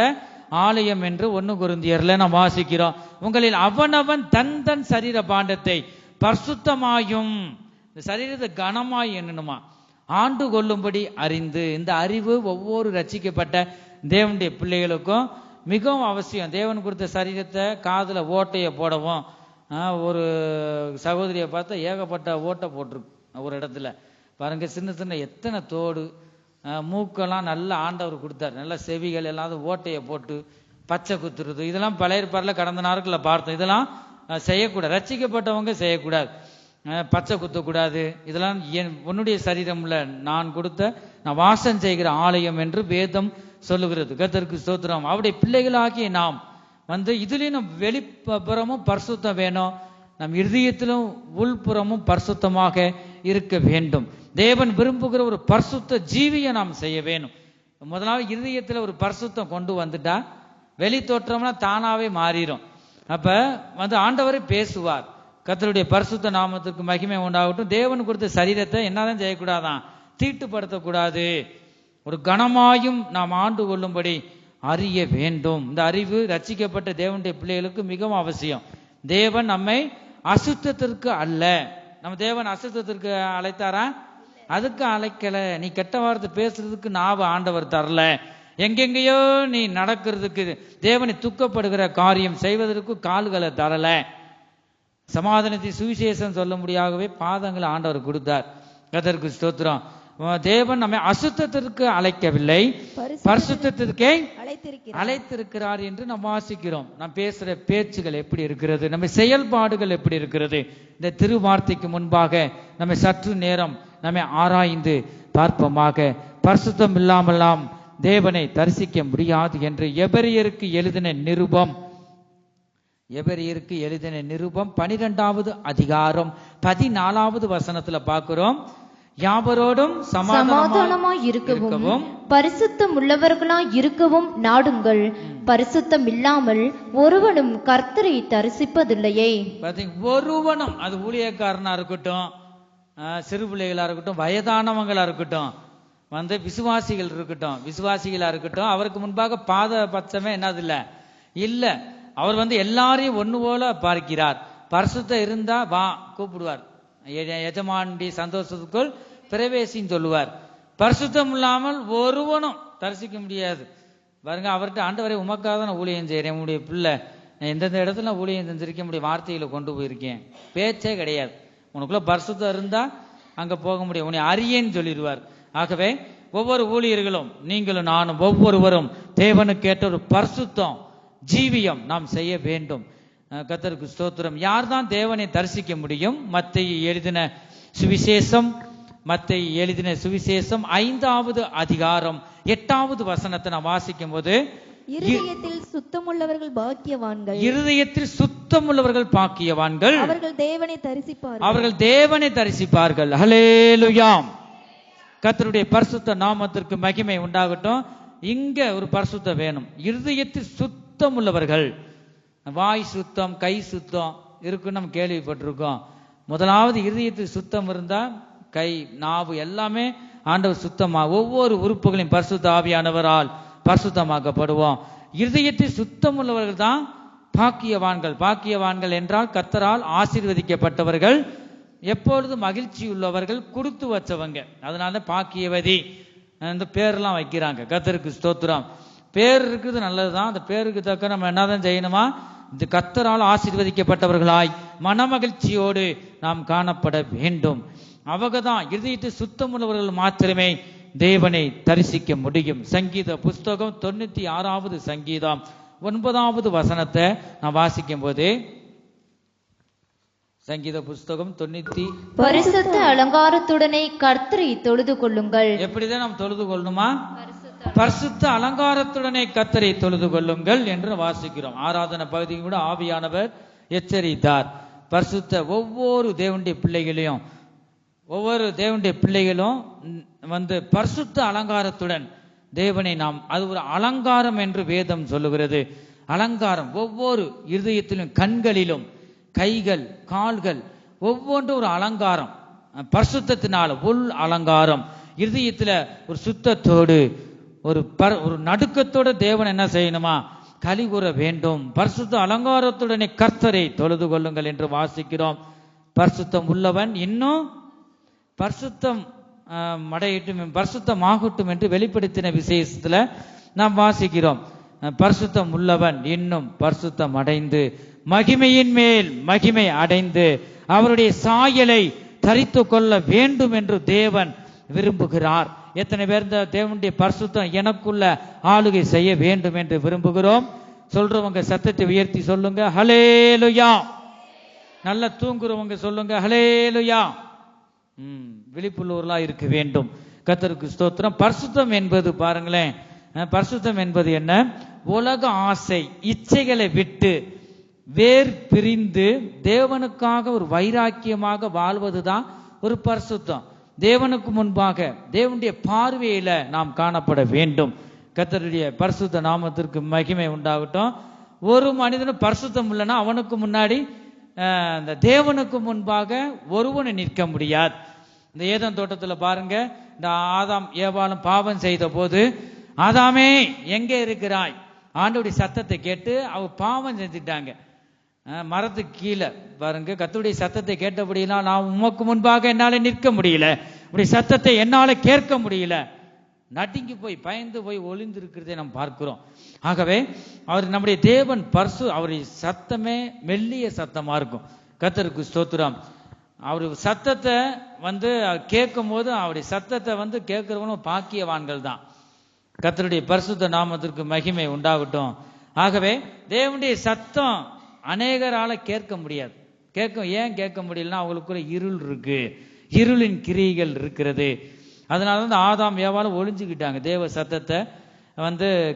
ஆலயம் என்று 1 கொரிந்தியர்ல நாம் வாசிக்கிறோம். உங்களில் அவனவன் தன் சரீர பாண்டத்தை பரிசுத்தமாயும், இந்த சரீரத்தை கனமாய் என்னணுமா, ஆண்டு கொள்ளும்படி அறிந்து. இந்த அறிவு ஒவ்வொரு ரட்சிக்கப்பட்ட தேவனுடைய பிள்ளைகளுக்கும் மிகவும் அவசியம். தேவன் கொடுத்த சரீரத்தை காதுல ஓட்டையை போடவும், ஒரு சகோதரியை பார்த்தா ஏகப்பட்ட ஓட்டை போட்டிருக்கு ஒரு இடத்துல பாருங்க, சின்ன சின்ன எத்தனை தோடு, மூக்கெல்லாம் நல்ல ஆண்டவர் கொடுத்தார், நல்ல செவிகள் எல்லாம் ஓட்டையை போட்டு பச்சை குத்துறது, இதெல்லாம் பழைய ஏற்பாடுல கடந்த நாட்களில் பார்த்தோம். இதெல்லாம் செய்யக்கூடாது, ரட்சிக்கப்பட்டவங்க செய்யக்கூடாது. பச்சை குத்தக்கூடாது. இதெல்லாம் உன்னுடைய சரீரம்ல நான் கொடுத்த நான் வாசம் செய்கிற ஆலயம் என்று வேதம் சொல்லுகிறது. கர்த்தருக்கு ஸ்தோத்திரம். அவருடைய பிள்ளைகளாகிய நாம் இதுலயும் நம் வெளிப்புறமும் பரிசுத்தம் வேணும், நம் இருதயத்திலும் உள்புறமும் பரிசுத்தமாக இருக்க வேண்டும். தேவன் விரும்புகிற ஒரு பரிசுத்த ஜீவியை நாம் செய்ய வேணும். முதலாவது இருதயத்துல ஒரு பரிசுத்தம் கொண்டு வந்துட்டா வெளி தோற்றம்னா தானாவே மாறிடும். அப்ப ஆண்டவரே பேசுவார். கர்த்தருடைய பரிசுத்த நாமத்திற்கு மகிமை உண்டாகட்டும். தேவன் கொடுத்த சரீரத்தை என்னதான் செய்யக்கூடாதான், தீட்டுப்படுத்தக்கூடாது. ஒரு கனமாயும் நாம் ஆண்டு கொள்ளும்படி அறிய வேண்டும். இந்த அறிவு ரட்சிக்கப்பட்ட தேவனுடைய பிள்ளைகளுக்கு மிகவும் அவசியம். தேவன் நம்மை அசுத்தத்திற்கு அல்ல, நம்ம தேவன் அசுத்தத்திற்கு அழைத்தாரா? அதுக்கு அழைக்கல. நீ கெட்ட வார்த்தை பேசுறதுக்கு நாவ ஆண்டவர் தரல. எங்கெங்கேயோ நீ நடக்கிறதுக்கு, தேவனை துக்கப்படுகிற காரியம் செய்வதற்கு கால்களை தரல. சமாதானத்தை சுவிசேஷம் சொல்ல முடியாகவே பாதங்களை ஆண்டவர் கொடுத்தார். கர்த்தருக்கு ஸ்தோத்திரம். தேவன் நம்மை அசுத்தத்திற்கு அழைக்கவில்லை, பரிசுத்தத்திற்கே அழைத்திருக்கிறார் என்று நாம் வாசிக்கிறோம். நாம் பேசுற பேச்சுகள் எப்படி இருக்கிறது, நம்ம செயல்பாடுகள் எப்படி இருக்கிறது, இந்த திருவார்த்தைக்கு முன்பாக நம்ம சற்று நேரம் நம்மை ஆராய்ந்து பார்ப்போமாக. பரிசுத்தம் இல்லாமல்லாம் தேவனை தரிசிக்க முடியாது என்று எபிரெயருக்கு எழுதின நிருபம் 12வது அதிகாரம் 14வது வசனத்துல பார்க்கிறோம். யாவரோடும் சமாதானமாய் இருக்கவும் பரிசுத்தம் உள்ளவர்களாய் இருக்கவும் நாடுங்கள். பரிசுத்தம் இல்லாமல் ஒருவனும் கர்த்தரை தரிசிப்பதில்லையே. ஒருவனும், அது ஊழியக்காரனா இருக்கட்டும், சிறு பிள்ளைகளா இருக்கட்டும், வயதானவங்களா இருக்கட்டும், விசுவாசிகள் விசுவாசிகளா இருக்கட்டும், அவருக்கு முன்பாக பாத பட்சமே என்னது இல்ல. அவர் எல்லாரையும் ஒண்ணு போல பார்க்கிறார். பரிசுத்தம் இருந்தா வா கூப்பிடுவார், எஜமானுடைய சந்தோஷத்துக்குள் பிரவேசின்னு சொல்லுவார். பரிசுத்தம் இல்லாமல் ஒருவனும் தரிசிக்க முடியாது. பாருங்க, அவர்கிட்ட ஆண்டவரை உமக்காக தான் நான் ஊழியம் செய்யறேன், உங்களுடைய பிள்ளை எந்தெந்த இடத்துல ஊழியம் செஞ்சிருக்க முடிய வார்த்தைகளை கொண்டு போயிருக்கேன், பேச்சே கிடையாது. உனக்குள்ள பரிசுத்தம் இருந்தா அங்க போக முடியும், உன்னை அறியேன்னு சொல்லிடுவார். ஆகவே ஒவ்வொரு ஊழியர்களும், நீங்களும் நானும் ஒவ்வொருவரும் தேவனுக்கு ஏற்ற ஒரு பரிசுத்தம் ஜீவியம் நாம் செய்ய வேண்டும். கர்த்தருக்கு ஸ்தோத்திரம். யார் தான் தேவனை தரிசிக்க முடியும்? மத்தேயு எழுதின சுவிசேஷம் 5வது அதிகாரம் 8வது வசனத்தை நான் வாசிக்கும் போது, இருதயத்தில் சுத்தமுள்ளவர்கள் பாக்கியவான்கள், அவர்கள் தேவனை தரிசிப்பார்கள். ஹல்லேலூயா. கர்த்தருடைய பரிசுத்த நாமத்திற்கு மகிமை உண்டாகட்டும். இங்க ஒரு பரிசுத்தம் வேணும். இருதயத்தில் சுத்தம் உள்ளவர்கள், வாய் சுத்தம், கை சுத்தம் இருக்குன்னு நம்ம கேள்விப்பட்டிருக்கோம். முதலாவது இருதயத்தில் சுத்தம் இருந்தா கை, நாவு எல்லாமே ஆண்டவர் சுத்தமா, ஒவ்வொரு உறுப்புகளையும் பரிசுத்த ஆவியானவரால் பரிசுத்தமாக்கப்படுவோம். இருதயத்தில் சுத்தம் உள்ளவர்கள் தான் பாக்கியவான்கள். பாக்கியவான்கள் என்றால் கர்த்தரால் ஆசீர்வதிக்கப்பட்டவர்கள், எப்பொழுது மகிழ்ச்சி உள்ளவர்கள், கொடுத்து வச்சவங்க. அதனால பாக்கியவதி அந்த பேர்லாம் வைக்கிறாங்க. கர்த்தருக்கு ஸ்தோத்திரம். பேர் இருக்குது நல்லதுதான், அந்த பேருக்கு தக்க நம்ம என்னதான் செய்யணுமா? இந்த கர்த்தரால் ஆசீர்வதிக்கப்பட்டவர்களாய் மனமகிழ்ச்சியோடு நாம் காணப்பட வேண்டும். அவங்கதான் இருதயத்தை சுத்தம் உள்ளவர்கள் மாத்திரமே தேவனை தரிசிக்க முடியும். சங்கீத புஸ்தகம் 96வது சங்கீதம் 9வது வசனத்தை நான் வாசிக்கும் போது, சங்கீத புஸ்தகம் 90, பரிசுத்த அலங்காரத்துடனே கர்த்தரை தொழுது கொள்ளுங்கள். எப்படிதான் நாம் தொழுது கொள்ளணுமா? பரிசுத்த அலங்காரத்துடனே கர்த்தரை தொழுது கொள்ளுங்கள் என்று வாசிக்கிறோம். ஆராதனை பகுதியும் கூட ஆவியானவர் எச்சரித்தார். பரிசுத்த ஒவ்வொரு தேவனுடைய பிள்ளைகளும் பரிசுத்த அலங்காரத்துடன் தேவனை நாம், அது ஒரு அலங்காரம் என்று வேதம் சொல்லுகிறது. அலங்காரம் ஒவ்வொரு இருதயத்திலும், கண்களிலும், கைகள், கால்கள் ஒவ்வொன்றும் ஒரு அலங்காரம். பரிசுத்தத்தினால உள் அலங்காரம். இருதயத்துல ஒரு சுத்தத்தோடு, ஒரு நடுக்கத்தோட தேவன் என்ன செய்யணுமா? களி கூற வேண்டும். பரிசுத்த அலங்காரத்துடனே கர்த்தரை தொழுது கொள்ளுங்கள் என்று வாசிக்கிறோம். பரிசுத்தம் உள்ளவன் இன்னும் பரிசுத்தம் அடையட்டும், பரிசுத்தமாகட்டும் என்று வெளிப்படுத்தின விசேஷத்துல நாம் வாசிக்கிறோம். பரிசுத்தம் உள்ளவன் இன்னும் பரிசுத்தம் அடைந்து, மகிமையின் மேல் மகிமை அடைந்து, அவருடைய சாயலை தரித்து கொள்ள வேண்டும் என்று தேவன் விரும்புகிறார். எத்தனை பேர் இந்த தேவனுடைய பரிசுத்தம் எனக்குள்ள ஆளுகை செய்ய வேண்டும் என்று விரும்புகிறோம்? சொல்றவங்க சத்தத்தை உயர்த்தி சொல்லுங்க, ஹல்லேலூயா. நல்லா தூங்குறவங்க சொல்லுங்க, ஹல்லேலூயா. விழிப்புள்ளவர்களா இருக்க வேண்டும். கர்த்தருக்கு ஸ்தோத்திரம். பரிசுத்தம் என்பது பாருங்களேன், பரிசுத்தம் என்பது என்ன? உலக ஆசை இச்சைகளை விட்டு வேர் பிரிந்து தேவனுக்காக ஒரு வைராக்கியமாக வாழ்வதுதான் ஒரு பரிசுத்தம். தேவனுக்கு முன்பாக தேவனுடைய பார்வையில நாம் காணப்பட வேண்டும். கர்த்தருடைய பரிசுத்த நாமத்திற்கு மகிமை உண்டாகட்டும். ஒரு மனிதனும் பரிசுத்தம் இல்லைன்னா அவனுக்கு முன்னாடி இந்த தேவனுக்கு முன்பாக ஒருவனை நிற்க முடியாது. இந்த ஏதேன் தோட்டத்துல பாருங்க, இந்த ஆதாம் ஏவாளும் பாவம் செய்த போது, ஆதாமே எங்கே இருக்கிறாய்? ஆண்டவருடைய சத்தத்தை கேட்டு அவ பாவம் செஞ்சுட்டாங்க. மரத்துக்கு கீழே பாருங்க, கர்த்தருடைய சத்தத்தை கேட்டபடினா நான் உமக்கு முன்பாக என்னால நிற்க முடியல, உடைய சத்தத்தை என்னால கேட்க முடியல, நடுங்கி போய் பயந்து போய் ஒளிந்து இருக்கிறதை நாம் பார்க்கிறோம். ஆகவே அவர் நம்முடைய தேவன் அவருடைய சத்தமே மெல்லிய சத்தமா இருக்கும். கர்த்தருக்கு ஸ்தோத்திரம். அவருடைய சத்தத்தை கேட்கும் போது அவருடைய சத்தத்தை கேட்கிறவனும் பாக்கியவான்கள் தான். கர்த்தருடைய பரிசுத்த நாமத்திற்கு மகிமை உண்டாகட்டும். ஆகவே தேவனுடைய சத்தம் அநேகரால கேட்க முடியாது. ஏன் கேட்க முடியலன்னா அவங்களுக்குள்ள இருள் இருக்கு, இருளின் கிரியைகள் இருக்கிறது. அதனால ஆதாம் ஏவாலும் ஒளிஞ்சுக்கிட்டாங்க தேவ சத்தத்தை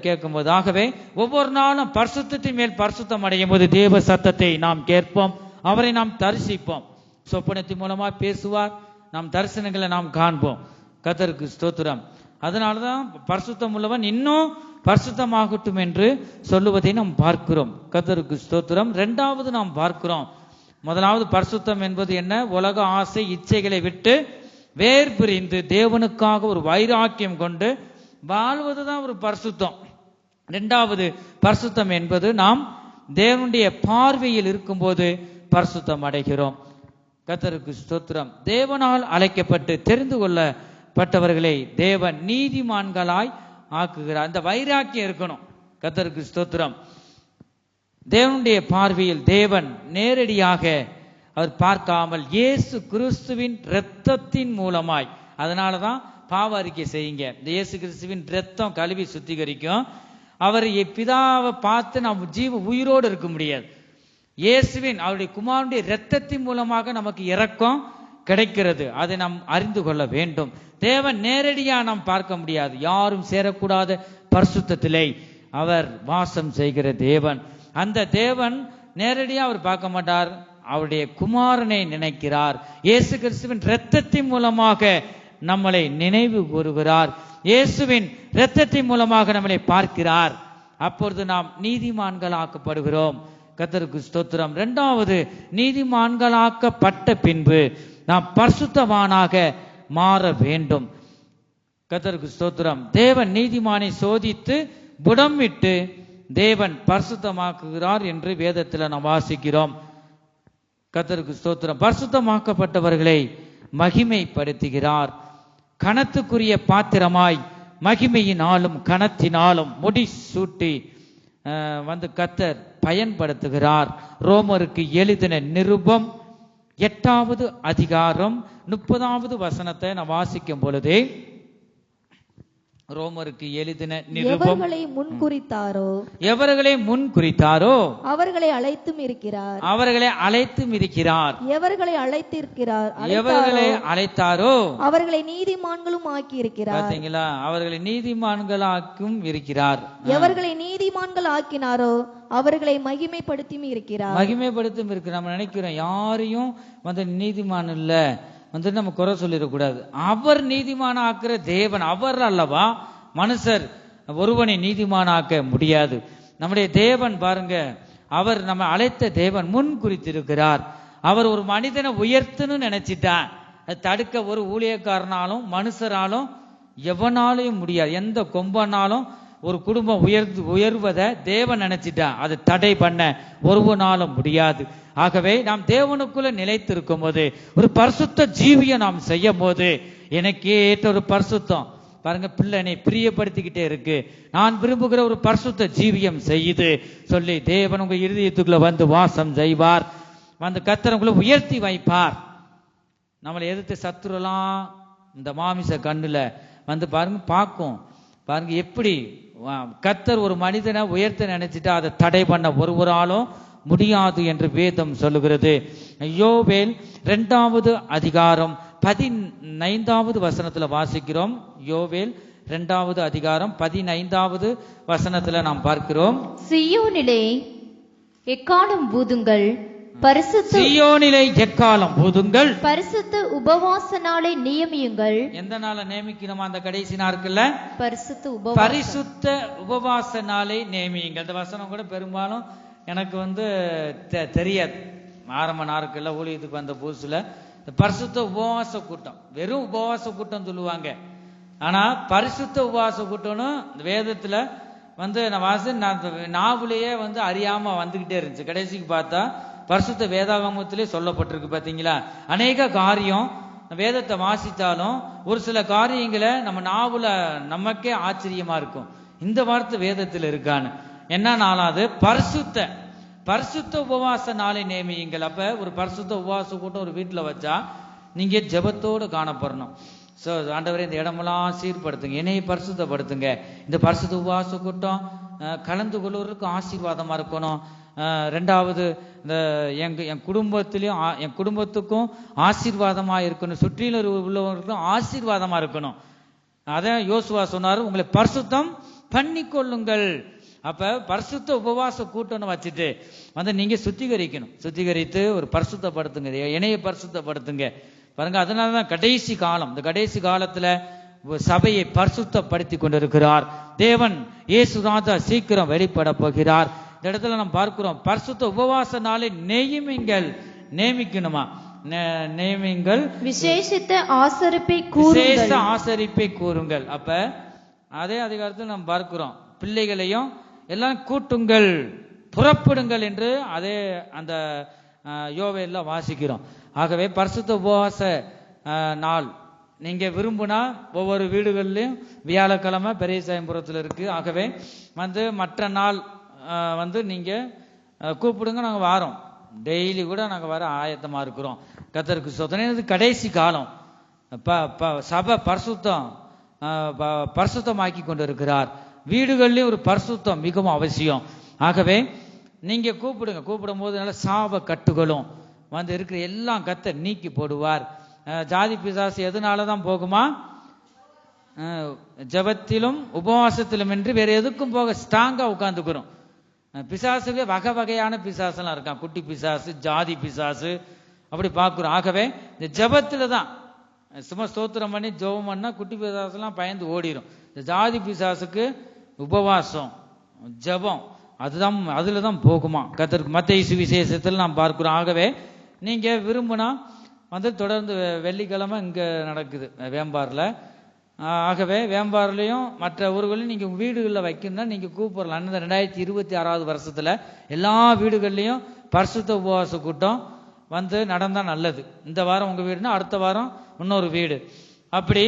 கேட்கும்போது. ஆகவே ஒவ்வொரு நாளும் பரிசுத்தத்தின் மேல் பரிசுத்தம் அடையும் போது தேவ சத்தத்தை நாம் கேட்போம், அவரை நாம் தரிசிப்போம். சொப்பனத்தின் மூலமா பேசுவார், நாம் தரிசனங்களை நாம் காண்போம். கர்த்தருக்கு ஸ்தோத்திரம். அதனாலதான் பரிசுத்தம் உள்ளவன் இன்னும் பரிசுத்தமாகட்டும் என்று சொல்லுவதை நாம் பார்க்கிறோம். கர்த்தருக்கு ஸ்தோத்திரம். இரண்டாவது நாம் பார்க்கிறோம், முதலாவது பரிசுத்தம் என்பது என்ன? உலக ஆசை இச்சைகளை விட்டு வேர் பிரிந்து தேவனுக்காக ஒரு வைராக்கியம் கொண்டு வாழ்வதுதான் ஒரு பரிசுத்தம். இரண்டாவது பரிசுத்தம் என்பது நாம் தேவனுடைய பார்வையில் இருக்கும்போது பரிசுத்தம் அடைகிறோம். கர்த்தருக்கு ஸ்தோத்திரம். தேவனால் அழைக்கப்பட்டு தெரிந்து கொள்ளப்பட்டவர்களை தேவன் நீதிமான்களாய் ஆக்குகிறார். அந்த வைராக்கியம் இருக்கணும். கர்த்தருக்கு ஸ்தோத்திரம். தேவனுடைய பார்வையில் தேவன் நேரடியாக அவர் பார்க்காமல் இயேசு கிறிஸ்துவின் இரத்தத்தின் மூலமாய், அதனாலதான் பாவ அறிக்கை செய்யுங்க. இந்த இயேசு கிறிஸ்துவின் இரத்தம் கழுவி சுத்திகரிக்கும். அவர் பிதாவை பார்த்து நாம் உயிரோடு இருக்க முடியாது. இயேசுவின் அவருடைய குமாரனுடைய இரத்தத்தின் மூலமாக நமக்கு இரக்கம் கிடைக்கிறது. அதை நாம் அறிந்து கொள்ள வேண்டும். தேவன் நேரடியா நாம் பார்க்க முடியாது. யாரும் சேரக்கூடாத பரிசுத்தத்திலே அவர் வாசம் செய்கிற தேவன். அந்த தேவன் நேரடியா அவர் பார்க்க மாட்டார், அவருடைய குமாரனை நினைக்கிறார். இயேசு கிறிஸ்துவின் இரத்தத்தின் மூலமாக நம்மளை நினைவு கூறுகிறார். இயேசுவின் இரத்தத்தின் மூலமாக நம்மளை பார்க்கிறார். அப்பொழுது நாம் நீதிமான்களாக்கப்படுகிறோம். கர்த்தருக்கு ஸ்தோத்திரம். இரண்டாவது, நீதிமான்களாக்கப்பட்ட பின்பு நாம் பரிசுத்தவானாக மாற வேண்டும். கர்த்தருக்கு ஸ்தோத்திரம். தேவன் நீதிமானை சோதித்து புடமிட்டு தேவன் பரிசுத்தமாக்குகிறார் என்று வேதத்தில் நாம் வாசிக்கிறோம். கர்த்தருக்கு ஸ்தோத்திரம். பரிசுத்தமாக்கப்பட்டவர்களை மகிமைப்படுத்துகிறார். கனத்துக்குரிய பாத்திரமாய் மகிமையினாலும் கனத்தினாலும் முடி சூட்டி கர்த்தர் பயன்படுத்துகிறார். ரோமருக்கு எழுதின நிருபம் 8வது அதிகாரம் 30வது வசனத்தை நான் வாசிக்கும் பொழுதே, ரோமருக்கு எழுதின நிருபம், எவர்களை முன்குறித்தாரோ அவர்களை அழைத்தும் இருக்கிறார், எவர்களை அழைத்தாரோ அவர்களை நீதிமான்களும் ஆக்கி இருக்கிறார். பாத்தீங்களா? அவர்களை நீதிமான்களாக்கும் இருக்கிறார். எவர்களை நீதிமான்கள் ஆக்கினாரோ அவர்களை மகிமைப்படுத்தியும் இருக்கிறார். நம்ம நினைக்கிறோம் யாரையும் நீதிமான் இல்ல நம்ம குறை சொல்லிடக்கூடாது. அவர் நீதிமான ஆக்குற தேவன் அவர் அல்லவா. மனுஷர் ஒருவனை நீதிமானாக்க முடியாது. நம்முடைய தேவன் பாருங்க, அவர் நம்ம அழைத்த தேவன் முன் குறித்திருக்கிறார். அவர் ஒரு மனிதனை உயர்த்துன்னு நினைச்சிட்டான். தடுக்க ஒரு ஊழியக்காரனாலும் மனுஷராலும் எவனாலையும் முடியாது. எந்த கொம்பனாலும் ஒரு குடும்பம் உயர்வதை தேவன் நினைச்சிட்டான். அதை தடை பண்ண ஒருவனாலும் முடியாது. ஆகவே நாம் தேவனுக்குள்ள நிலைத்திருக்கும் போது, ஒரு பரிசுத்த ஜீவியை நாம் செய்யும் போது, எனக்கு ஏற்ற ஒரு பரிசுத்தம் பாருங்க, பிள்ளை பிரியப்படுத்திக்கிட்டே இருக்கு, நான் விரும்புகிற ஒரு பரிசுத்த ஜீவியம் செய்து சொல்லி தேவன் உங்க இருதயத்துக்குள்ள வாசம் செய்வார். கர்த்தர் உங்களை உயர்த்தி வைப்பார். நம்மளை எதிர்த்து சத்துருலாம் இந்த மாமிச கண்ணுல பாருங்க பார்க்கும். பாருங்க எப்படி கர்த்தர் ஒரு மனிதனை உயர்த்த நினைச்சிட்டு அதை தடை பண்ண ஒருவராலும் முடியாது என்று வேதம் சொல்லுகிறது. யோவேல் 2வது அதிகாரம் 15வது வசனத்துல வாசிக்கிறோம். யோவேல் 2வது அதிகாரம் 15வது வசனத்துல நாம் பார்க்கிறோம். சீயோனிலே எக்காலம் ஊதுங்கள், பரிசுத்த உபவாச நாளை நியமியுங்கள். எந்த நாளை நியமிக்கணுமா? அந்த கடைசி நாட்கள்ல பரிசுத்த உபவாச நாளை நியமியுங்கள். இந்த வசனம் கூட பெரும்பாலும் எனக்கு தெரியாது. ஆரம்ப நாட்கள்ல ஊழியத்துக்கு வந்த புதுசுல பரிசுத்த உபவாச கூட்டம், வெறும் உபவாச கூட்டம் சொல்லுவாங்க. ஆனா பரிசுத்த உபவாச கூட்டம்னு வேதத்துல நாவுலேயே அறியாம வந்துகிட்டே இருந்துச்சு. கடைசிக்கு பார்த்தா பரிசுத்த வேதாகமத்திலே சொல்லப்பட்டிருக்கு. பாத்தீங்களா? அநேக காரியம் வேதத்தை வாசித்தாலும் ஒரு சில காரியங்களை நம்ம நாவுல நமக்கே ஆச்சரியமா இருக்கும், இந்த வார்த்தை வேதத்தில் இருக்கான்னு. என்ன நாளாவது பரிசுத்த உபவாச நாளை நியமியுங்கள். அப்ப ஒரு பரிசுத்த உபவாச கூட்டம் ஒரு வீட்டுல வச்சா நீங்க ஜெபத்தோடு காணப்படணும். ஸோ ஆண்டவரே இந்த இடமெல்லாம் சீர்படுத்துங்க, என்னையை பரிசுத்தப்படுத்துங்க. இந்த பரிசுத்த உபவாச கூட்டம் கலந்து கொள்வதற்கு ஆசீர்வாதமா இருக்கணும். ரெண்டாவது இந்த என் குடும்பத்திலையும் என் குடும்பத்துக்கும் ஆசீர்வாதமா இருக்கணும், சுற்றிலும் உள்ளவர்களுக்கும் ஆசீர்வாதமா இருக்கணும். அதான் யோசுவா சொன்னாரு, உங்களை பரிசுத்தம் பண்ணி கொள்ளுங்கள். அப்ப பரிசுத்த உபவாச கூட்டம்னு வச்சுட்டு நீங்க சுத்திகரித்து ஒரு பரிசுத்தப்படுத்துங்க, இணைய பரிசுத்தப்படுத்துங்க. பாருங்க, அதனாலதான் கடைசி காலம், இந்த கடைசி காலத்துல சபையை பரிசுத்தப்படுத்தி கொண்டிருக்கிறார் தேவன். இயேசு ராஜா சீக்கிரம் வெளிப்பட போகிறார். இந்த இடத்துல நம்ம பார்க்கிறோம், பரிசுத்த உபவாச நாளை நியமிக்கணுமா, நியமிங்கள், விசேஷித்த ஆசரிப்பை கூறுங்கள். அப்ப அதே அதிகாரத்தில் நம்ம பார்க்கிறோம், பிள்ளைகளையும் எல்லாம் கூட்டுங்கள், புறப்படுங்கள் என்று அதே அந்த யோவேல்ல வாசிக்கிறோம். ஆகவே பரிசுத்த உபவாச நாள் நீங்க விரும்புனா ஒவ்வொரு வீடுகள்லயும் வியாழக்கிழமை பெரிய சாயம்புரத்தில் இருக்கு. ஆகவே மற்ற நாள் நீங்க கூப்பிடுங்க, நாங்க வாரோம், டெய்லி கூட நாங்க வர ஆயத்தமா இருக்கிறோம். கர்த்தருக்கு ஸ்தோத்திரம். கடைசி காலம், சபை பரிசுத்தமாக்கி கொண்டிருக்கிறார். வீடுகள்லயும் ஒரு பரிசுத்தம் மிகவும் அவசியம். ஆகவே நீங்க கூப்பிடும் போது நல்ல சாப கட்டுகளும் இருக்கிற எல்லாம் கர்த்தர் நீக்கி போடுவார். ஜாதி பிசாசு எதனாலதான் போகுமா, ஜபத்திலும் உபவாசத்திலும் என்று வேற எதுக்கும் போக ஸ்ட்ராங்கா உட்கார்ந்துக்கிறோம். பிசாசுல வகையான பிசாசெல்லாம் இருக்கான், குட்டி பிசாசு, ஜாதி பிசாசு, அப்படி பார்க்கிறோம். ஆகவே இந்த ஜபத்துல தான் சும்மா ஸ்தோத்திரம் பண்ணி ஜெபம் பண்ணா குட்டி பிசாசெல்லாம் பயந்து ஓடிடும். இந்த ஜாதி பிசாசுக்கு உபவாசம் ஜபம் அதுலதான் போகுமா. கர்த்தருக்கு மத்தேயு சுவிசேஷத்தில் நாம் பார்க்கிறோம். ஆகவே நீங்க விரும்பினா தொடர்ந்து வெள்ளிக்கிழமை இங்க நடக்குது வேம்பார்ல. ஆகவே வேம்பார்லையும் மற்ற ஊர்களையும் நீங்க வீடுகளில் வைக்கணும்னா நீங்க கூப்பிடலாம். 2026 வருஷத்துல எல்லா வீடுகள்லையும் பரிசுத்த உபவாச கூட்டம் நடந்தா நல்லது. இந்த வாரம் உங்க வீடுனா அடுத்த வாரம் இன்னொரு வீடு, அப்படி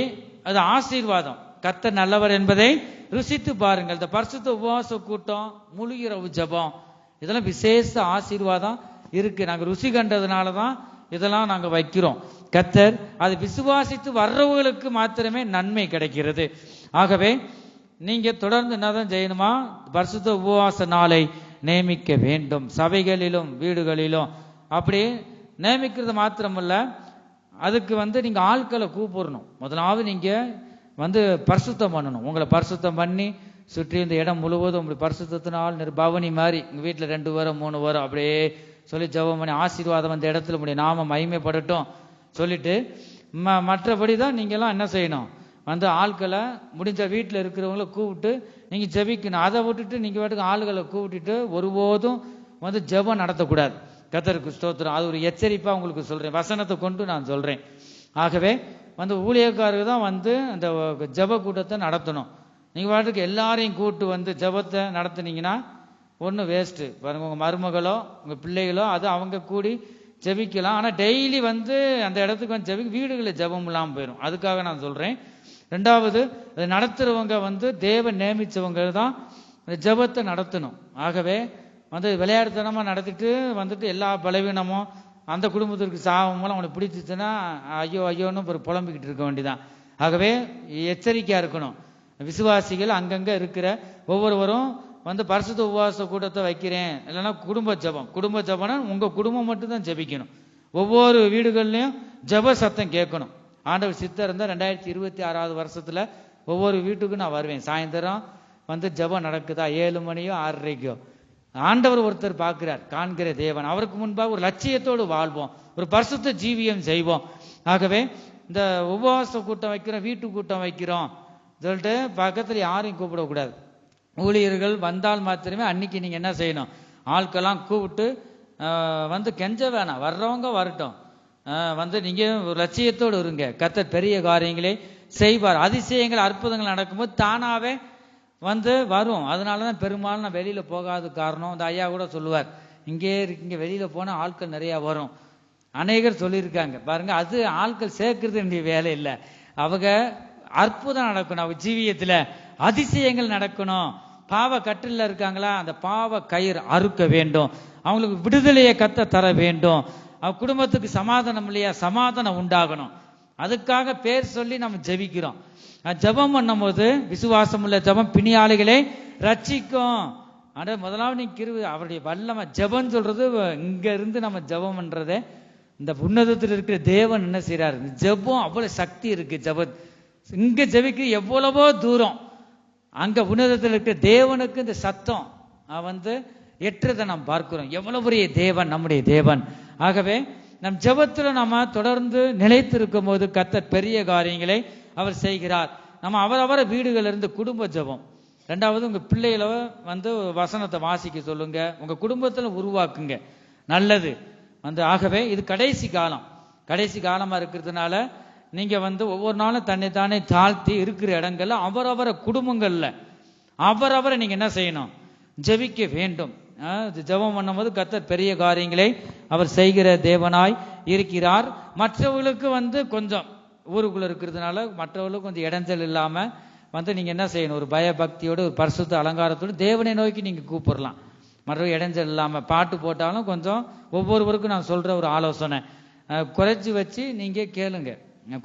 அது ஆசீர்வாதம். கர்த்தர் நல்லவர் என்பதை ருசித்து பாருங்கள். இந்த பரிசுத்த உபவாச கூட்டம், முழு இரவு ஜெபம், இதெல்லாம் விசேஷ ஆசீர்வாதம் இருக்கு. நாங்க ருசி கண்டதுனாலதான் இதெல்லாம் நாங்க வைக்கிறோம். கர்த்தர் அது விசுவாசித்து வர்றவங்களுக்கு மாத்திரமே நன்மை கிடைக்கிறது. ஆகவே நீங்க தொடர்ந்து என்னதான் செய்யணுமா, பரிசுத்த உபவாச நாளை நியமிக்க வேண்டும், சபைகளிலும் வீடுகளிலும். அப்படி நியமிக்கிறது மாத்திரமல்ல, அதுக்கு நீங்க ஆட்களை கூப்பிடணும். முதலாவது நீங்க பரிசுத்தம் பண்ணணும். உங்களை பரிசுத்தம் பண்ணி சுற்றி இந்த இடம் முழுவதும் உங்களுடைய பரிசுத்தத்தினால் பவனி மாதிரி உங்க வீட்டுல 2 வாரம் 3 வாரம் அப்படியே சொல்லி ஜெபம் பண்ணி ஆசீர்வாதம் அந்த இடத்துல உங்களுடைய நாம மகிமைப்படட்டும் சொல்லிட்டு மற்றபடிதான் நீங்க எல்லாம் என்ன செய்யணும், ஆட்களை முடிஞ்ச வீட்டுல இருக்கிறவங்களை கூப்பிட்டு நீங்க ஜெபிக்கணும். அதை விட்டுட்டு நீங்க பாட்டுக்கு ஆளுகளை கூப்பிட்டுட்டு ஒருபோதும் ஜெபம் நடத்தக்கூடாது. கர்த்தருக்கு ஸ்தோத்திரம். அது ஒரு எச்சரிப்பா உங்களுக்கு சொல்றேன், வசனத்தை கொண்டு நான் சொல்றேன். ஆகவே ஊழியக்காரருக்கு தான் அந்த ஜெப கூட்டத்தை நடத்தணும். நீங்க பாட்டுக்கு எல்லாரையும் கூப்பிட்டு ஜெபத்தை நடத்துனீங்கன்னா ஒண்ணு வேஸ்ட். பாருங்க, உங்க மருமகளோ உங்க பிள்ளைகளோ அது அவங்க கூடி ஜெபிக்கலாம். ஆனா டெய்லி அந்த இடத்துக்கு ஜெபி வீடுகளில் ஜெபம் இல்லாம போயிடும். அதுக்காக நான் சொல்றேன். ரெண்டாவது, அதை நடத்துறவங்க தேவன் நியமிச்சவங்க தான் ஜெபத்தை நடத்தணும். ஆகவே விளையாட்டுத்தனமா நடத்திட்டு எல்லா பலவீனமும் அந்த குடும்பத்திற்கு சாபமெல்லாம் அவனை பிடிச்சிச்சுன்னா ஐயோ ஐயோன்னு புலம்பிக்கிட்டு இருக்க வேண்டியதான். ஆகவே எச்சரிக்கையா இருக்கணும். விசுவாசிகள் அங்கங்க இருக்கிற ஒவ்வொருவரும் பரிசுத்த உபவாச கூட்டத்தை வைக்கிறேன், இல்லைன்னா குடும்ப ஜெபம்னா உங்க குடும்பம் மட்டும் தான் ஜெபிக்கணும். ஒவ்வொரு வீடுகள்லயும் ஜெப சத்தம் கேட்கணும். ஆண்டவர் சித்தம் இருந்தா 2026 வருஷத்துல ஒவ்வொரு வீட்டுக்கும் நான் வருவேன். சாயந்தரம் ஜெபம் நடக்குதா 7 மணியோ 6:30க்கோ. ஆண்டவர் ஒருத்தர் பார்க்கிறார், காண்கிற தேவன். அவருக்கு முன்பாக ஒரு லட்சியத்தோடு வாழ்வோம், ஒரு பரிசுத்த ஜீவியம் செய்வோம். ஆகவே இந்த உபவாச கூட்டம் வைக்கிறோம், வீட்டு கூட்டம் வைக்கிறோம் சொல்லிட்டு பக்கத்துல யாரையும் கூப்பிடக்கூடாது. ஊழியர்கள் வந்தால் மாத்திரமே அன்னைக்கு நீங்க என்ன செய்யணும், ஆட்கெல்லாம் கூப்பிட்டு கெஞ்ச வேணாம், வர்றவங்க வரட்டும், நீங்க ஒரு லட்சியத்தோடு இருங்க. கர்த்தர் பெரிய காரியங்களை செய்வார். அதிசயங்கள் அற்புதங்கள் நடக்கும்போது தானாவே வரும். அதனாலதான் பெரும்பாலும் நான் வெளியில போகாத காரணம். இந்த ஐயா கூட சொல்லுவார், இங்கே இருக்கீங்க, வெளியில போனா ஆட்கள் நிறைய வரும். அநேகர் சொல்லியிருக்காங்க பாருங்க. அது ஆட்கள் சேர்க்கறது என்னுடைய வேலை இல்லை. அவங்க அற்புதம் நடக்கணும், அவங்க ஜீவியத்துல அதிசயங்கள் நடக்கணும். பாவ கட்டில இருக்காங்களா, அந்த பாவ கயிறு அறுக்க வேண்டும். அவங்களுக்கு விடுதலையை கத்த தர வேண்டும். அவங்க குடும்பத்துக்கு சமாதானம் இல்லையா, சமாதானம் உண்டாகணும். அதுக்காக பேர் சொல்லி நம்ம ஜெபிக்கிறோம். ஜெபம் பண்ணும் போது விசுவாசம் உள்ள ஜெபம் பிணியாளிகளை ரட்சிக்கும். ஆனா முதலாவது நீங்க அவருடைய வல்லமை ஜெபம் சொல்றது, இங்க இருந்து நம்ம ஜெபம் பண்றதே இந்த உன்னதத்தில் இருக்கிற தேவன் என்ன செய்யறாரு, ஜெபம் அவ்வளவு சக்தி இருக்கு. இங்க ஜெபிக்க எவ்வளவோ தூரம், அங்க உன்னதத்தில் இருக்கிற தேவனுக்கு இந்த சத்தம் எற்றதை நாம் பார்க்கிறோம். எவ்வளவு பெரிய தேவன் நம்முடைய தேவன். ஆகவே நம் ஜெபத்துல நாம தொடர்ந்து நிலைத்திருக்கும் போது கர்த்தர் பெரிய காரியங்களை அவர் செய்கிறார். நம்ம அவரவர வீடுகள் இருந்து குடும்ப ஜெபம். ரெண்டாவது, உங்க பிள்ளைகளை வசனத்தை வாசிக்க சொல்லுங்க, உங்க குடும்பத்துல உருவாக்குங்க, நல்லது. ஆகவே இது கடைசி காலமா இருக்கிறதுனால நீங்க ஒவ்வொரு நாளும் தன்னைத்தானே தாழ்த்தி இருக்கிற இடங்கள்ல அவரவர குடும்பங்கள்ல அவரவரை நீங்க என்ன செய்யணும், ஜெபிக்க வேண்டும். ஜெபம் பண்ணும்போது கர்த்தர் பெரிய காரியங்களை அவர் செய்கிற தேவனாய் இருக்கிறார். மற்றவர்களுக்கு கொஞ்சம் ஊருக்குள்ள இருக்கிறதுனால மற்றவர்களுக்கு கொஞ்சம் இடைஞ்சல் இல்லாம நீங்க என்ன செய்யணும், ஒரு பயபக்தியோடு ஒரு பரிசுத்த அலங்காரத்தோடு தேவனை நோக்கி நீங்க கூப்பிடலாம். மற்ற இடைஞ்சல் இல்லாம பாட்டு போட்டாலும் கொஞ்சம் ஒவ்வொருவருக்கும் நான் சொல்ற ஒரு ஆலோசனை, குறைச்சி வச்சு நீங்க கேளுங்க.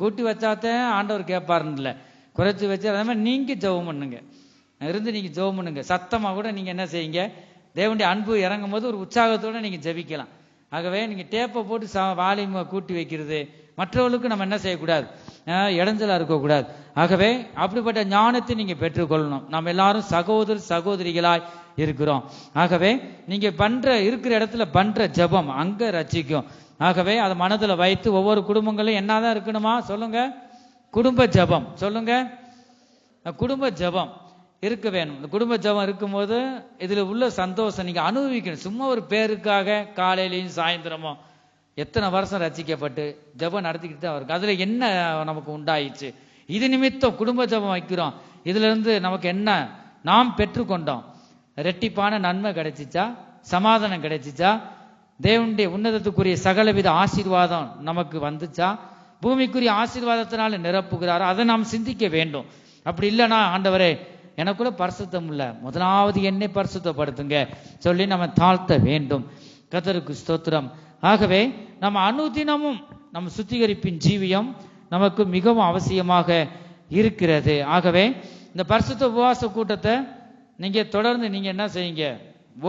கூட்டி வச்சாத்தான் ஆண்டவர் கேட்பாருன்னு இல்லை, குறைச்சி வச்சு அதே மாதிரி நீங்க ஜெபம் பண்ணுங்க, இருந்து நீங்க ஜெபம் பண்ணுங்க. சத்தமா கூட நீங்க என்ன செய்யுங்க, தேவனுடைய அன்பு இறங்கும் போது ஒரு உற்சாகத்தோட நீங்க ஜெபிக்கலாம். ஆகவே நீங்க டேப்பை போட்டு வால்யூமை கூட்டி வைக்கிறது, மற்றவர்களுக்கு நம்ம என்ன செய்யக்கூடாது, இடைஞ்சலா இருக்கக்கூடாது. ஆகவே அப்படிப்பட்ட ஞானத்தை நீங்க பெற்றுக்கொள்ளணும். நம்ம எல்லாரும் சகோதரிகளாய் இருக்கிறோம். ஆகவே நீங்க இருக்கிற இடத்துல பண்ற ஜெபம் அங்க ரட்சிக்கும். ஆகவே அதை மனதுல வைத்து ஒவ்வொரு குடும்பங்களும் என்னதான் இருக்கணுமா சொல்லுங்க, குடும்ப ஜெபம் சொல்லுங்க, குடும்ப ஜெபம் இருக்க வேணும். இந்த குடும்ப ஜெபம் இருக்கும்போது இதுல உள்ள சந்தோஷம் நீங்க அனுபவிக்கணும். சும்மா ஒரு பேருக்காக காலையிலையும் சாயந்தரமும் எத்தனை வருஷம் ரசிக்கப்பட்டு ஜெபம் நடத்திக்கிட்டு தான் இருக்கு. அதுல என்ன நமக்கு உண்டாயிடுச்சு, இது நிமித்தம் குடும்ப ஜெபம் வைக்கிறோம், இதுல இருந்து நமக்கு என்ன நாம் பெற்றுக்கொண்டோம், ரெட்டிப்பான நன்மை கிடைச்சிச்சா, சமாதானம் கிடைச்சிச்சா, தேவனுடைய உன்னதத்துக்குரிய சகலவித ஆசீர்வாதம் நமக்கு வந்துச்சா, பூமிக்குரிய ஆசீர்வாதத்தினால நிரப்புகிறாரோ, அதை நாம் சிந்திக்க வேண்டும். அப்படி இல்லைன்னா ஆண்டவரே எனக்குள்ள பரிசுத்தம் இல்ல, முதலாவது என்னை பரிசுத்தப்படுத்துங்க சொல்லி நம்ம தாழ்த்த வேண்டும். கர்த்தருக்கு ஸ்தோத்திரம். ஆகவே நம்ம அனுதினமும் நம்ம சுத்திகரிப்பின் ஜீவியம் நமக்கு மிகவும் அவசியமாக இருக்கிறது. ஆகவே இந்த பரிசுத்த உபவாச கூட்டத்தை நீங்க தொடர்ந்து நீங்க என்ன செய்யுங்க,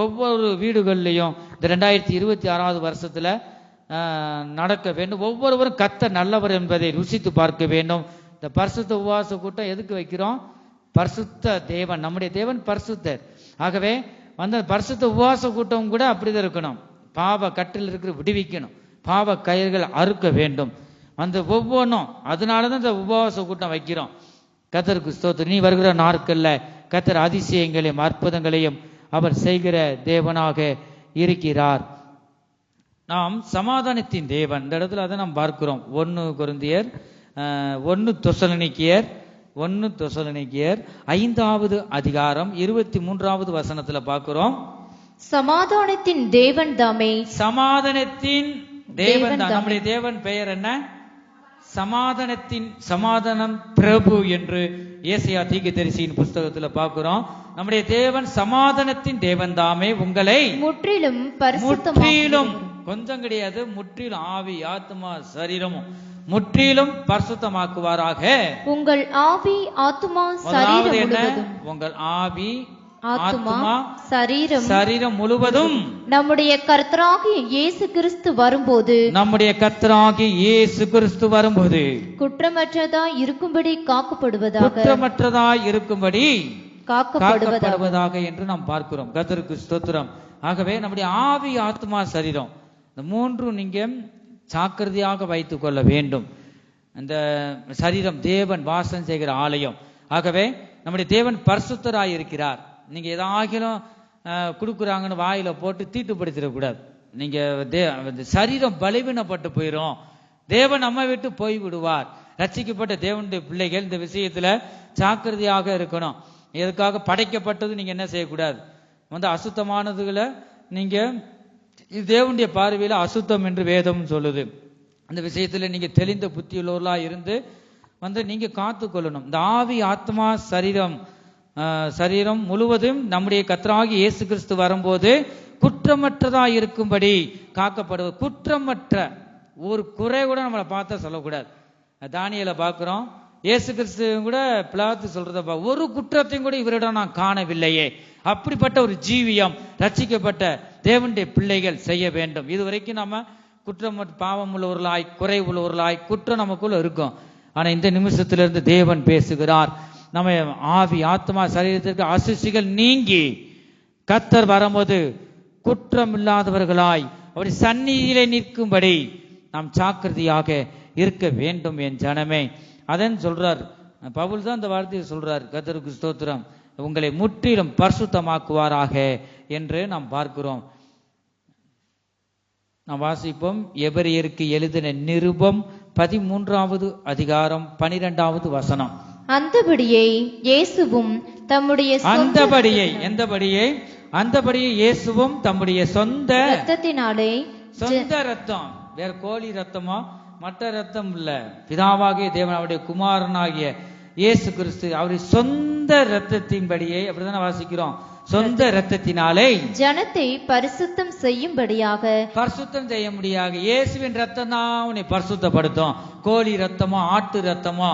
ஒவ்வொரு வீடுகள்லையும் இந்த 2026வது வருஷத்துல நடக்க வேண்டும். ஒவ்வொருவரும் கர்த்தர் நல்லவர் என்பதை ருசித்து பார்க்க வேண்டும். இந்த பரிசுத்த உபவாச கூட்டம் எதுக்கு வைக்கிறோம், பரிசுத்த தேவன், நம்முடைய தேவன் பரிசுத்தர். ஆகவே பரிசுத்த உபவாச கூட்டம் கூட அப்படிதான் இருக்கணும். பாவ கட்டில் இருக்கிற விடுவிக்கணும், பாவ கயிறுகள் அறுக்க வேண்டும். ஒவ்வொன்றும் அதனாலதான் இந்த உபவாச கூட்டம் வைக்கிறோம். கர்த்தருக்கு ஸ்தோத்திரம். நீ வருகிற நாட்கள்ல கர்த்தர் அதிசயங்களையும் அற்புதங்களையும் அவர் செய்கிற தேவனாக இருக்கிறார். நாம் சமாதானத்தின் தேவன், இந்த இடத்துல அதை நாம் பார்க்கிறோம். 1 கொரிந்தியர் 1 தெசலோனிக்கேயர் 5வது அதிகாரம் 23வது வசனத்துல பார்க்கிறோம். சமாதானத்தின் தேவன் தாமே, சமாதானத்தின் தேவன் தான். நம்முடைய தேவன் பெயர் என்ன, சமாதானம் பிரபு என்று ஏசாயா தீர்க்கதரிசியின் புஸ்தகத்துல பார்க்கிறோம். நம்முடைய தேவன் சமாதானத்தின் தேவன் தாமே உங்களை முற்றிலும் கொஞ்சம் கிடையாது, முற்றிலும் ஆவி ஆத்மா சரீரமும் முற்றிலும் பரிசுத்தமாக்குவாராக. உங்கள் ஆவி ஆத்மா சரீரம் முழுவதும், உங்கள் ஆவி ஆத்மா சரீரம் முழுவதும் நம்முடைய கர்த்தராகிய இயேசு கிறிஸ்து வரும்போது குற்றமற்றதாய் இருக்கும்படி காக்கப்படுவதாக என்று நாம் பார்க்கிறோம். கர்த்தருக்கு ஸ்தோத்திரம். ஆகவே நம்முடைய ஆவி ஆத்மா சரீரம் இந்த மூன்றும் நீங்க ஜாக்கிரதையாக வைத்துக் கொள்ள வேண்டும். இந்த சரீரம் தேவன் வாசம் செய்கிற ஆலயம். ஆகவே நம்முடைய தேவன் பரிசுத்தராய் இருக்கிறார். நீங்க ஏதாகிலும் கொடுக்குறாங்கன்னு வாயில போட்டு தீட்டுப்படுத்திடக்கூடாது. நீங்க சரீரம் பலவீனப்பட்டு போயிடும், தேவன் நம்ம விட்டு போய் விடுவார். ரட்சிக்கப்பட்ட தேவனுடைய பிள்ளைகள் இந்த விஷயத்துல ஜாக்கிரதையாக இருக்கணும். எதுக்காக படைக்கப்பட்டது நீங்க என்ன செய்யக்கூடாது, அசுத்தமானதுகளை நீங்க இது தேவனுடைய பார்வையில அசுத்தம் என்று வேதம் சொல்லுது. அந்த விஷயத்துல நீங்க தெளிந்த புத்தியுள்ளவர்களா இருந்து நீங்க காத்து கொள்ளணும். இந்த ஆவி, ஆத்மா, சரீரம் முழுவதும் நம்முடைய கர்த்தராகிய இயேசு கிறிஸ்து வரும்போது குற்றமற்றதா இருக்கும்படி காக்கப்படுவது. குற்றமற்ற ஒரு குறை கூட நம்மளை பார்த்தா சொல்லக்கூடாது. தானியேலை பார்க்கிறோம், இயேசு கிறிஸ்து கூட பிலாத்து சொல்றத ஒரு குற்றத்தையும் கூட இவரிடம் நான் காணவில்லையே. அப்படிப்பட்ட ஒரு ஜீவியம் ரட்சிக்கப்பட்ட தேவனுடைய பிள்ளைகள் செய்ய வேண்டும். இதுவரைக்கும் நம்ம குற்றம் பாவம் உள்ளவர்களாய், குறை உள்ளவர்களாய், குற்றம் நமக்குள்ள இருக்கும். ஆனா இந்த நிமிஷத்திலிருந்து தேவன் பேசுகிறார், நம்ம ஆவி, ஆத்மா, சரீரத்திற்கு அசுசிகள் நீங்கி கர்த்தர் வரும்போது குற்றம் இல்லாதவர்களாய் அப்படி சந்நிதியிலே நிற்கும்படி நாம் ஜாக்கிரதையாக இருக்க வேண்டும் என் ஜனமே. அதன் சொல்றார் பவுல் தான் இந்த வார்த்தையை சொல்றார், கர்த்தருக்கு ஸ்தோத்திரம், உங்களை முற்றிலும் பரிசுத்தமாக்குவாராக என்று நாம் பார்க்கிறோம். நாம் வாசிப்போம். எபிரெயருக்கு எழுதின நிருபம் 13வது அதிகாரம் 12வது வசனம். அந்தபடியே இயேசுவும் தம்முடைய இயேசுவும் தம்முடைய சொந்த இரத்தத்தினாலே, சொந்த ரத்தம், வேற கோழி ரத்தமோ மற்ற ரத்தம் இல்ல, பிதாவாகிய தேவன் அவருடைய குமாரனாகிய இயேசு கிறிஸ்து அவருடைய சொந்த ரத்தத்தின்படியே, அப்படிதானே வாசிக்கிறோம், சொந்த ரத்தத்தினாலே ஜனத்தை பரிசுத்தம் செய்யும்படியாக, பரிசுத்தம் செய்ய முடியாது. இயேசுவின் ரத்தம் தான் உன்னை பரிசுத்தப்படுத்தும். கோழி ரத்தமோ, ஆட்டு ரத்தமோ,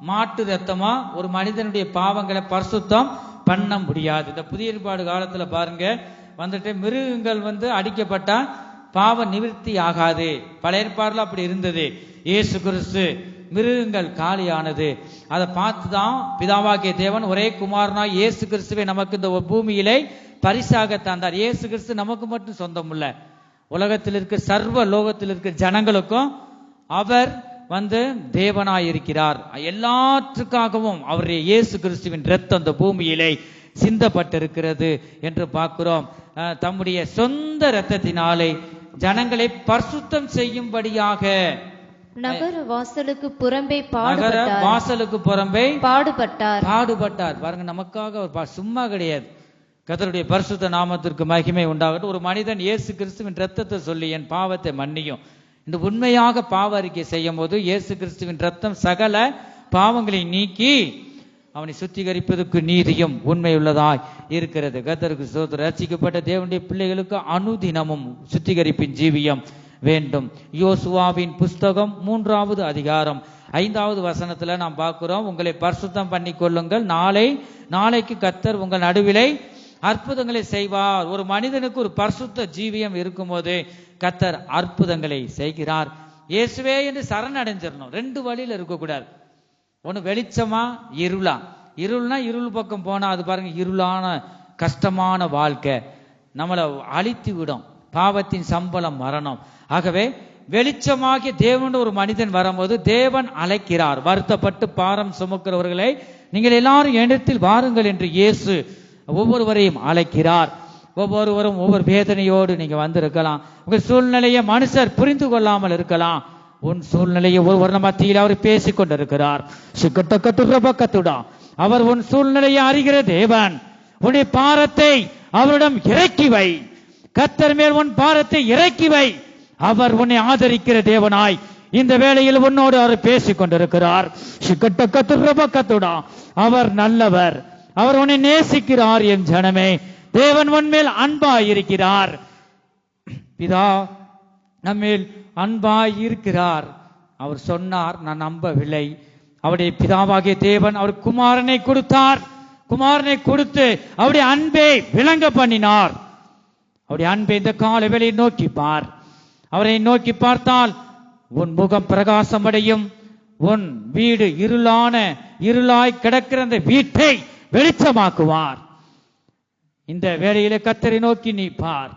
மாட்டு ரத்தமோ ஒரு மனிதனுடைய பாவங்களை பரிசுத்தம் பண்ண முடியாது. இந்த புதிய ஏற்பாடு காலத்துல பாருங்க, மிருகங்கள் அடிக்கப்பட்டா பாவ நிவர்த்தி ஆகாது. பழைய ஏற்பாடுல அப்படி இருந்தது. இயேசு கிறிஸ்து மிருகங்கள் காலியானது, அதை பார்த்துதான் பிதாவாகிய தேவன் ஒரே குமாரனாய் இயேசு கிறிஸ்துவை நமக்கு இந்த பூமியிலே பரிசாக தந்தார். இயேசு கிறிஸ்து நமக்கு மட்டும் சொந்தம் இல்ல, உலகத்தில் இருக்க சர்வ லோகத்தில் இருக்க ஜனங்களுக்கும் அவர் தேவனாய் இருக்கிறார். எல்லாற்றுக்காகவும் அவருடைய இயேசு கிறிஸ்துவின் ரத்தம் இந்த பூமியிலே சிந்தப்பட்டிருக்கிறது என்று பார்க்கிறோம். தம்முடைய சொந்த ரத்தத்தினாலே ஜனங்களை பரிசுத்தம் செய்யும்படியாக நகர வாசலுக்கு புறம்பே பாடுபட்டார். பாருங்க, நமக்காக அவர் சும்மா கிடையாது. கர்த்தருடைய பரிசுத்த நாமத்திற்கு மகிமை உண்டாகட்டும். ஒரு மனிதன் இயேசு கிறிஸ்துவின் ரத்தத்தை சொல்லி என் பாவத்தை மன்னியும் இந்த உண்மையாக பாவ அறிக்கை செய்யும் போது இயேசு கிறிஸ்துவின் ரத்தம் சகல பாவங்களை நீக்கி அவனை சுத்திகரிப்பதற்கு நீதியும் உண்மையுள்ளதாய் இருக்கிறது. கர்த்தருக்கு ஸ்தோத்திரம். ரட்சிக்கப்பட்ட தேவனுடைய பிள்ளைகளுக்கு அனுதினமும் சுத்திகரிப்பின் ஜீவியம் வேண்டும். யோசுவாவின் புஸ்தகம் 3வது அதிகாரம் 5வது வசனத்துல நாம் பார்க்கிறோம், உங்களை பரிசுத்தம் பண்ணி கொள்ளுங்கள், நாளைக்கு கர்த்தர் உங்கள் நடுவிலே அற்புதங்களை செய்வார். ஒரு மனிதனுக்கு ஒரு பரிசுத்த ஜீவியம் இருக்கும் போது கர்த்தர் அற்புதங்களை செய்கிறார். இயேசுவே என்று சரணடைஞ்சிடணும். 2 வழியில இருக்கக்கூடாது. ஒண்ணு வெளிச்சமா, இருளா. இருள்னா இருள் பக்கம் போனா அது பாருங்க இருளான கஷ்டமான வாழ்க்கை, நம்மளை அழித்து விடும். பாவத்தின் சம்பளம் மரணம். ஆகவே வெளிச்சமாகிய தேவன் ஒரு மனிதன் வரும்போது தேவன் அழைக்கிறார். வருத்தப்பட்டு பாரம் சுமக்கிறவர்களை நீங்கள் எல்லாரும் என்னிடத்தில் வாருங்கள் என்று இயேசு ஒவ்வொருவரையும் அழைக்கிறார். ஒவ்வொருவரும் ஒவ்வொரு வேதனையோடு நீங்க வந்திருக்கலாம். உங்க சூழ்நிலையை மனுஷர் புரிந்து கொள்ளாமல் இருக்கலாம். உன் சூழ்நிலையை ஒவ்வொரு மத்தியில் அவர் பேசிக் கொண்டிருக்கிறார். அவர் உன் சூழ்நிலையை அறிகிற தேவன். உன்னுடைய பாரத்தை அவரிடம் இறக்கி வை. கர்த்தர் மேல் உன் பாரத்தை இறக்கி வை. அவர் உன்னை ஆதரிக்கிற தேவனாய் இந்த வேளையில் உன்னோடு அவர் பேசிக் கொண்டிருக்கிறார். அவர் நல்லவர். அவர் உன்னை நேசிக்கிறார். என் ஜனமே, தேவன் உன்மேல் அன்பாய் இருக்கிறார். பிதா நம்மேல் அன்பாய் இருக்கிறார். அவர் சொன்னார், நான் நம்பவில்லை. அவருடைய பிதாவாகிய தேவன் அவர் குமாரனை கொடுத்தார். குமாரனை கொடுத்து அவருடைய அன்பை விளங்க பண்ணினார். அவருடைய அன்பை இந்த கால வேளையை நோக்கி பார். அவரை நோக்கி பார்த்தால் உன் முகம் பிரகாசம் அடையும். உன் வீடு இருளாய் கிடக்கிற அந்த வீட்டை வெளிச்சமாக்குவார். இந்த வேளையில கர்த்தரை நோக்கி நீ பார்.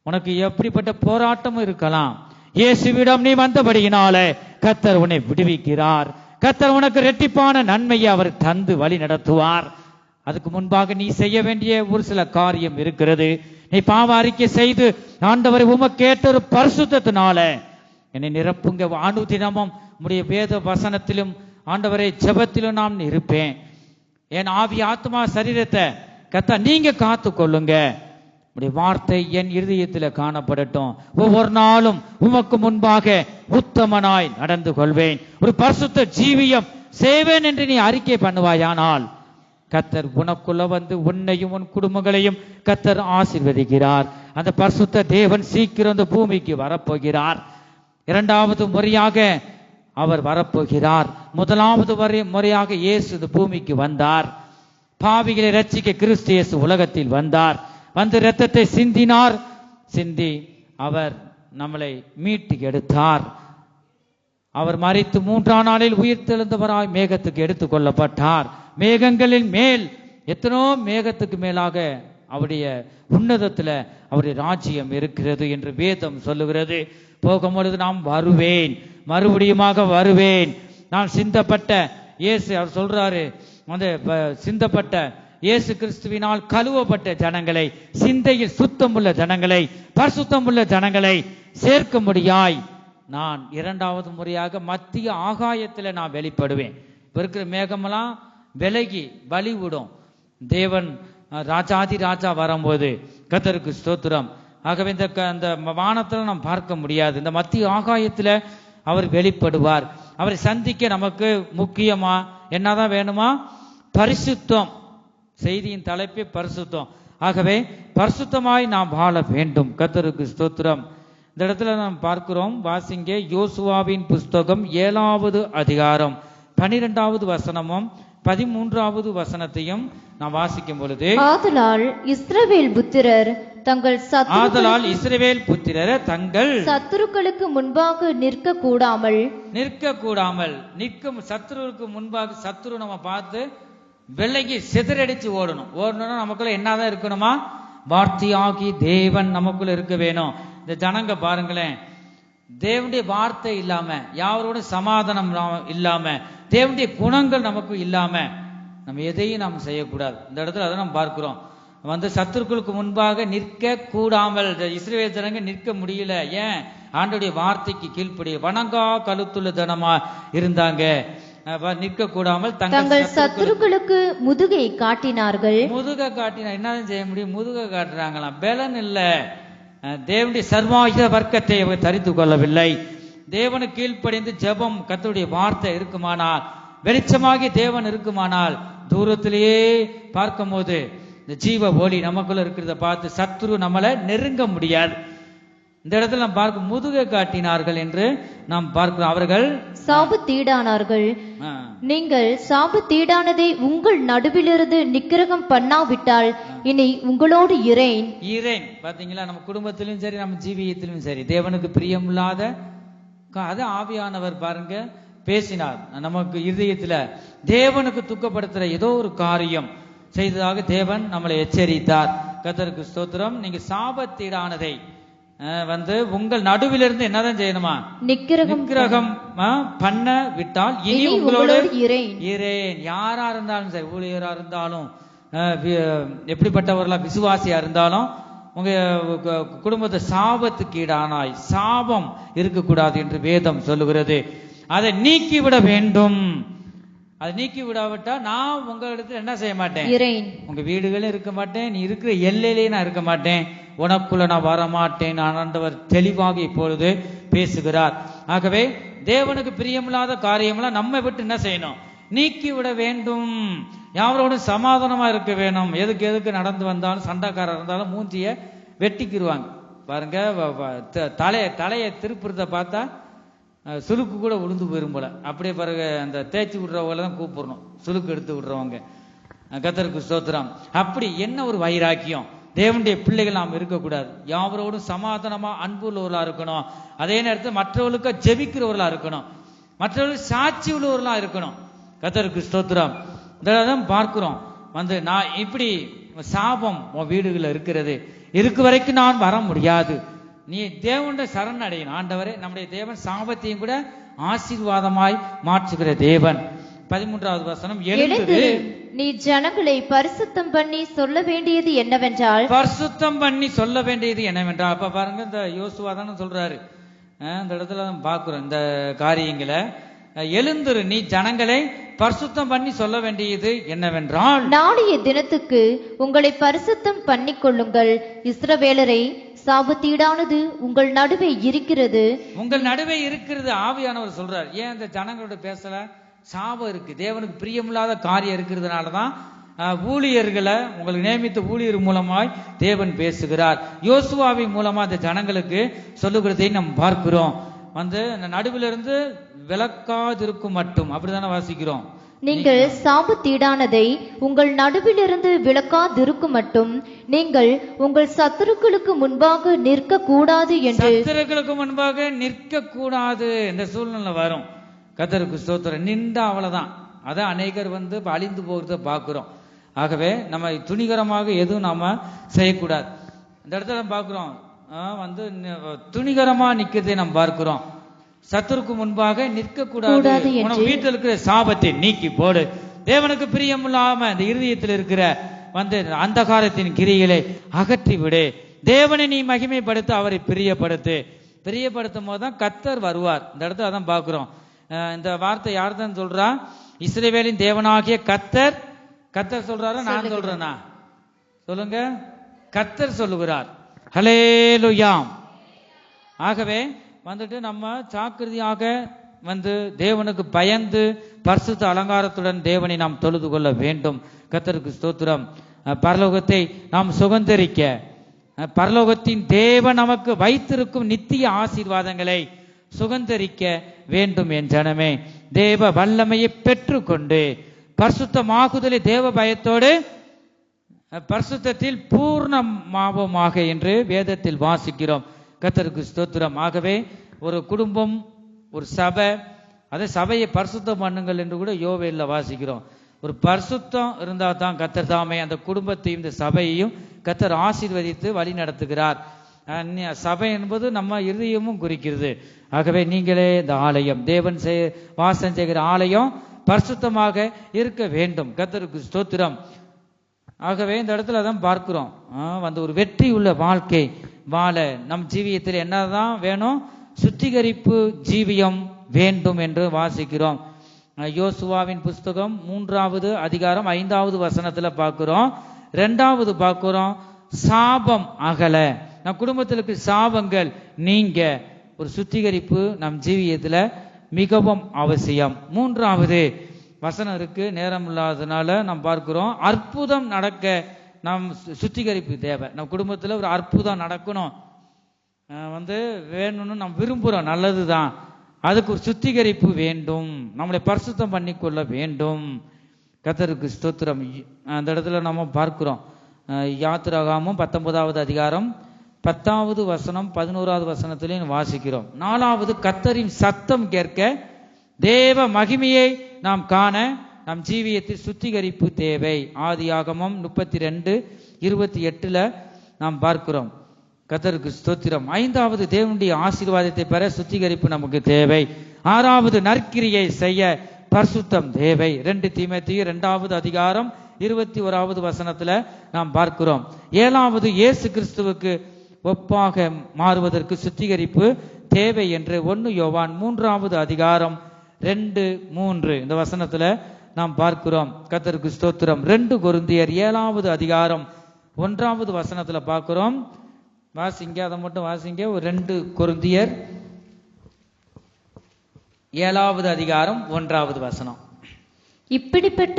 உனக்கு எப்படிப்பட்ட போராட்டமும் இருக்கலாம், இயேசுவிடம் நீ வந்தபடியினாலே கர்த்தர் உன்னை விடுவிக்கிறார். கர்த்தர் உனக்கு இரட்டிப்பான நன்மையை அவர் தந்து வழி நடத்துவார். அதுக்கு முன்பாக நீ செய்ய வேண்டிய ஒரு சில காரியம் இருக்கிறது. நீ பாவ அறிக்கை செய்து, ஆண்டவரை உமக்கேற்ற ஒரு பரிசுத்தத்தினால என்னை நிரப்புங்க. அனுதினமும் உம்முடைய வேத வசனத்திலும் ஆண்டவரை ஜெபத்திலும் நான் இருப்பேன். என் ஆவி, ஆத்மா, சரீரத்தை கர்த்தர் நீங்க காத்து கொள்ளுங்க. உடைய வார்த்தை என் இருதயத்தில் காணப்படட்டும். ஒவ்வொரு நாளும் உமக்கு முன்பாக உத்தமனாய் நடந்து கொள்வேன், ஒரு பரிசுத்த ஜீவியம் செய்வேன் என்று நீ அறிக்கை பண்ணுவாயானால் கர்த்தர் உனக்குள்ள வந்து உன்னையும் உன் குடும்பங்களையும் கர்த்தர் ஆசீர்வதிக்கிறார். அந்த பரிசுத்த தேவன் சீக்கிரம் இந்த பூமிக்கு வரப்போகிறார். இரண்டாவது முறையாக அவர் வரப்போகிறார். முதலாவது முறையாக இயேசு இந்த பூமிக்கு வந்தார். பாவிகளை ரட்சிக்க கிறிஸ்து இயேசு உலகத்தில் வந்தார். வந்து இரத்தத்தை சிந்தினார். சிந்தி அவர் நம்மளை மீட்டு எடுத்தார். அவர் மரித்து 3ஆம் நாளில் உயிர்த்தெழுந்தவராய் மேகத்துக்கு எடுத்துக் கொள்ளப்பட்டார். மேகங்களின் மேல் எத்தனோ மேகத்துக்கு மேலாக அவருடைய உன்னதத்துல அவருடைய ராஜ்யம் இருக்கிறது என்று வேதம் சொல்லுகிறது. போகும்பொழுது நாம் வருவேன், மறுபடியுமாக வருவேன். நான் சிந்தப்பட்ட இயேசு அவர் சொல்றாரு, அந்த சிந்தப்பட்ட இயேசு கிறிஸ்துவினால் கழுவப்பட்ட ஜனங்களை, சிந்தையில் சுத்தமுள்ள ஜனங்களை, பரிசுத்தமுள்ள ஜனங்களை சேர்க்க முடியாய் நான் இரண்டாவது முறையாக மத்திய ஆகாயத்துல நான் வெளிப்படுவேன். இப்ப இருக்கிற மேகமெல்லாம் விலகி வழி விடும். தேவன் ராஜாதி ராஜா வரும்போது கர்த்தருக்கு ஸ்தோத்திரம். ஆகவே இந்த வானத்துல நாம் பார்க்க முடியாது. இந்த மத்திய ஆகாயத்துல அவர் வெளிப்படுவார். அவரை சந்திக்க நமக்கு முக்கியமா என்னதான் வேணுமா? பரிசுத்தம். செய்தியின் தலைப்பே பரிசுத்தம். ஆகவே பரிசுத்தமாய் நாம் வாழ வேண்டும். கர்த்தருக்கு ஸ்தோத்திரம். இந்த இடத்துல நாம் பார்க்கிறோம், வாசிங்க யோசுவாவின் புஸ்தகம் 7வது அதிகாரம் 12வது வசனமும் 13வது வசனத்தையும் நாம் வாசிக்கும் பொழுது, ஆதலால் இஸ்ரவேல் புத்திரர் தங்கள் சத்துருக்களுக்கு முன்பாக நிற்க கூடாமல் சத்துருவுக்கு முன்பாக சத்துரு நம்ம பார்த்து விலகி சிதறடிச்சு ஓடணும்னா நமக்குள்ள என்னதான் இருக்கணுமா? வார்த்தையாகி தேவன் நமக்குள்ள இருக்க வேணும். இந்த ஜனங்க பாருங்களேன், தேவனுடைய வார்த்தை இல்லாம, யாரோட சமாதானம் இல்லாம, தேவனுடைய குணங்கள் நமக்கு இல்லாம நம்ம எதையும் நாம் செய்யக்கூடாது. இந்த இடத்துல அதை நம்ம பார்க்கிறோம். வந்து சத்துருக்களுக்கு முன்பாக நிற்க கூடாமல் இஸ்ரவேல் ஜனங்க நிற்க முடியல. ஏன்? ஆண்டவருடைய வார்த்தைக்கு கீழ்ப்படி வணங்கா கழுத்துள்ள ஜனமா இருந்தாங்க. நிற்க கூடாமல் தங்கள் சத்துருக்களுக்கு முதுகை காட்டினார்கள். முதுகை காட்டினா என்னதான் செய்ய முடியும்? முதுகை காட்டுறாங்களாம். பலன் இல்ல. தேவனுடைய சர்வாயுத வர்க்கத்தை அவர் தரித்து கொள்ளவில்லை. தேவனுக்கு கீழ்ப்படிந்து ஜெபம், கர்த்தருடைய வார்த்தை இருக்குமானால், வெளிச்சமாகி தேவன் இருக்குமானால், தூரத்திலேயே பார்க்கும் போது இந்த ஜீவ ஒளி நமக்குள்ள இருக்கிறத பார்த்து சத்துரு நம்மளை நெருங்க முடியாது. இந்த இடத்துல நாம் பார்க்கும் முதுகை காட்டினார்கள் என்று நாம் பார்க்கிறோம். அவர்கள் சாபத்தீடானார்கள். நீங்கள் சாபத்தீடானதை உங்கள் நடுவிலிருந்து நிக்கிரகம் பண்ணாவிட்டால் இனி உங்களோடு இறைன். பாத்தீங்களா? நம்ம குடும்பத்திலும் சரி, நம்ம ஜீவியத்திலும் சரி, தேவனுக்கு பிரியமில்லாத அது ஆவியானவர் பாருங்க பேசினார். நமக்கு இருதயத்துல தேவனுக்கு துக்கப்படுத்துற ஏதோ ஒரு காரியம் செய்ததாக தேவன் நம்மளை எச்சரித்தார். கர்த்தருக்கு ஸ்தோத்திரம். நீங்க சாபத்தீடானதை வந்து உங்கள் நடுவிலிருந்து என்னதான் செய்யணுமா? நிக்கிரகம் பண்ண விட்டால் இனி உங்களோடு இறைன். யாரா இருந்தாலும் சரி, ஊழியரா இருந்தாலும், எப்படிப்பட்டவர்களா, விசுவாசியா இருந்தாலும், உங்க குடும்பத்தை சாபத்துக்கு ஈடானாய் சாபம் இருக்கக்கூடாது என்று வேதம் சொல்லுகிறது. அதை நீக்கிவிட வேண்டும். அதை நீக்கி விடாவிட்டா நான் உங்களிடத்துல என்ன செய்ய மாட்டேன்? உங்க வீடுகளே இருக்க மாட்டேன், நீ இருக்கிற எல்லையிலேயே நான் இருக்க மாட்டேன், உனக்குள்ள நான் வரமாட்டேன். ஆண்டவர் தெளிவாக இப்பொழுது பேசுகிறார். ஆகவே தேவனுக்கு பிரியமில்லாத காரியம்லாம் நம்ம விட்டு என்ன செய்யணும்? நீக்கி விட வேண்டும். யாரோடும் சமாதானமா இருக்க வேணும். எதுக்கு நடந்து வந்தாலும், சண்டைக்காரர் இருந்தாலும் மூஞ்சிய வெட்டிக்கிடுவாங்க பாருங்க. தலையை திருப்புறத பார்த்தா சுருக்கு கூட உளுந்து போயிரும் போல. அப்படியே பிறகு அந்த தேய்ச்சி விடுறவங்கள தான் கூப்பிடணும், சுருக்கு எடுத்து விடுறவங்க. கர்த்தருக்கு ஸ்தோத்திரம். அப்படி என்ன ஒரு வைராக்கியம்! தேவனுடைய பிள்ளைகள் நாம் இருக்கக்கூடாது. யாவரோடும் சமாதானமா அன்புள்ளவர்களா இருக்கணும். அதே நேரத்தில் மற்றவர்களுக்கு ஜெபிக்கிறவர்களா இருக்கணும், மற்றவர்களுக்கு சாட்சி உள்ளவர்களா இருக்கணும். கர்த்தருக்கு ஸ்தோத்திரம். இதெல்லாம் பார்க்கிறோம். வந்து நான் இப்படி சாபம் உன் வீடுகளில் இருக்கிறது, இருக்க வரைக்கும் நான் வர முடியாது. நீ தேவனுடைய சரண் அடையணும். ஆண்டவரே, நம்முடைய தேவன் சாபத்தையும் கூட ஆசீர்வாதமாய் மாற்றுகிற தேவன். 13வது வசனம், எழுந்து நீ ஜனங்களை பரிசுத்தம் பண்ணி சொல்ல வேண்டியது என்னவென்றால். பரிசுத்தம் பண்ணி சொல்ல வேண்டியது என்னவென்றால், அப்ப பாருங்க, இந்த யோசுவா தானே சொல்றாரு. இந்த இடத்துல பார்க்கிறோம் இந்த காரியங்களை. எழுந்திரு, நீ ஜனங்களை பரிசுத்தம் பண்ணி சொல்ல வேண்டியது என்னவென்றால், நாளைய தினத்துக்கு உங்களை பரிசுத்தம் பண்ணிக் கொள்ளுங்கள். இஸ்ரவேலரை, சாபத்தீடானது உங்கள் நடுவே இருக்கிறது. உங்கள் நடுவே இருக்கிறது. ஆவியானவர் சொல்றார். ஏன் அந்த ஜனங்களோட பேசல? சாபம் இருக்கு, தேவனுக்கு பிரியமில்லாத காரியம் இருக்கிறதுனாலதான் ஊழியர்களை உங்களுக்கு நியமித்த ஊழியர் மூலமாய் தேவன் பேசுகிறார். யோசுவாவின் மூலமா அந்த ஜனங்களுக்கு சொல்லுகிறதை நாம் பார்க்கிறோம். நடுவிலிருந்து விலக்காதிருக்கும் மட்டும், அப்படித்தானே வாசிக்கிறோம். நீங்கள் சாபத்தீடானதை உங்கள் நடுவிலிருந்து விலக்காதிருக்கும் மட்டும் நீங்கள் உங்கள் சத்துருக்களுக்கு முன்பாக நிற்க கூடாது என்று. சத்துருக்களுக்கு முன்பாக நிற்க கூடாது என்ற சூழ்நிலை வரும். கர்த்தருக்கு ஸ்தோத்திரம். நின்றா அவ்வளவுதான். அதான் அநேகர் அழிந்து போகிறத பார்க்கிறோம். ஆகவே நம்ம துணிகரமாக எதுவும் நாம செய்யக்கூடாது. இந்த இடத்துல பார்க்கிறோம், துணிகரமா நிக்கிறதை நாம் பார்க்கிறோம். சத்துருக்கு முன்பாக நிற்க கூடாது. உனக்கு வீட்டில் இருக்கிற சாபத்தை நீக்கி போடு. தேவனுக்கு பிரியமில்லாம இந்த இருதயத்தில் இருக்கிற அந்தகாரத்தின் கிரிகளை அகற்றி விடு. தேவனை நீ மகிமைப்படுத்த, அவரை பிரியப்படுத்து. பிரியப்படுத்தும் போதுதான் கர்த்தர் வருவார். இந்த இடத்துல அதான் பார்க்கிறோம். இந்த வார்த்தை யார் தான் சொல்றா? இஸ்ரவேலின் தேவனாகிய கர்த்தர். கர்த்தர் சொல்றாரா நான் சொல்றேனா? சொல்லுங்க. கர்த்தர் சொல்லுகிறார். ஹல்லேலூயா. ஆகவே நம்ம ஜாக்கிரதையாக தேவனுக்கு பயந்து பரிசுத்த அலங்காரத்துடன் தேவனை நாம் தொழுது கொள்ள வேண்டும். கர்த்தருக்கு ஸ்தோத்திரம். பரலோகத்தை நாம் சுதந்தரிக்க, பரலோகத்தின் தேவன் நமக்கு வைத்திருக்கும் நித்திய ஆசீர்வாதங்களை சுதந்தரிக்க வேண்டும். என் ஜனமே, தேவ வல்லமையை பெற்றுக்கொண்டு பரிசுத்தமாகுதலை தேவ பயத்தோடு பரிசுத்தத்தில் பூர்ணமாவோமாக என்று வேதத்தில் வாசிக்கிறோம். கர்த்தருக்கு ஸ்தோத்திரம். ஆகவே ஒரு குடும்பம், ஒரு சபை, அதை சபையை பரிசுத்தம் பண்ணுங்கள் என்று கூட யோவேல்ல வாசிக்கிறோம். ஒரு பரிசுத்தம் இருந்தா தான் கர்த்தர் தாமே அந்த குடும்பத்தையும் இந்த சபையையும் கர்த்தர் ஆசீர்வதித்து வழி நடத்துகிறார். சபை என்பது நம்ம இருதயமும் குறிக்கிறது. ஆகவே நீங்களே இந்த ஆலயம், தேவன் வாசம் செய்கிற ஆலயம் பரிசுத்தமாக இருக்க வேண்டும். கர்த்தருக்கு ஸ்தோத்திரம். ஆகவே இந்த இடத்துல தான் பார்க்கிறோம், ஒரு வெற்றி உள்ள வாழ்க்கை வாழ நம் ஜீவியத்தில் என்னதான் வேணும்? சுத்திகரிப்பு ஜீவியம் வேண்டும் என்று வாசிக்கிறோம். யோசுவாவின் புஸ்தகம் 3வது அதிகாரம் 5வது வசனத்துல பார்க்கிறோம். 2வது பார்க்கிறோம், சாபம் அகல. நம் குடும்பத்தில் இருக்கிற சாபங்கள் நீங்க ஒரு சுத்திகரிப்பு நம் ஜீவியத்துல மிகவும் அவசியம். 3வது வசனம் இருக்கு, நேரம் இல்லாததுனால நாம் பார்க்கிறோம், அற்புதம் நடக்க நாம் சுத்திகரிப்பு தேவை. நம் குடும்பத்துல ஒரு அற்புதம் நடக்கணும் வேணும்னு நாம் விரும்புறோம், நல்லதுதான். அதுக்கு ஒரு சுத்திகரிப்பு வேண்டும், நம்மளை பரிசுத்தம் பண்ணி கொள்ள வேண்டும். கர்த்தருக்கு ஸ்தோத்திரம். அந்த இடத்துல நம்ம பார்க்கிறோம், யாத்திராகமம் 19வது அதிகாரம் 10வது வசனம் 11வது வசனத்திலையும் வாசிக்கிறோம். 4வது, கர்த்தரின் சத்தம் கேட்க, தேவ மகிமையை நாம் காண நம் ஜீவியத்தில் சுத்திகரிப்பு தேவை. ஆதியாகமம் 32:28 நாம் பார்க்கிறோம். கர்த்தருக்கு ஸ்தோத்திரம். 5வது, தேவனுடைய ஆசீர்வாதத்தை பெற சுத்திகரிப்பு நமக்கு தேவை. 6வது, நற்கிரியை செய்ய பரிசுத்தம் தேவை. 2 தீமோத்தேயு 2வது அதிகாரம் 21வது வசனத்துல நாம் பார்க்கிறோம். 7வது, இயேசு கிறிஸ்துவுக்கு ஒப்பாக மாறுவதற்கு சுத்திகரிப்பு தேவை என்று 1 யோவான் 3வது அதிகாரம் 2-3 இந்த வசனத்துல நாம் பார்க்கிறோம். கர்த்தருக்கு ஸ்தோத்திரம். 2 கொரிந்தியர் 7வது அதிகாரம் 1வது வசனத்துல பார்க்கிறோம். வாசிங்க, அதை மட்டும் வாசிங்க. 2 கொரிந்தியர் 7வது அதிகாரம் 1வது வசனம். இப்படிப்பட்ட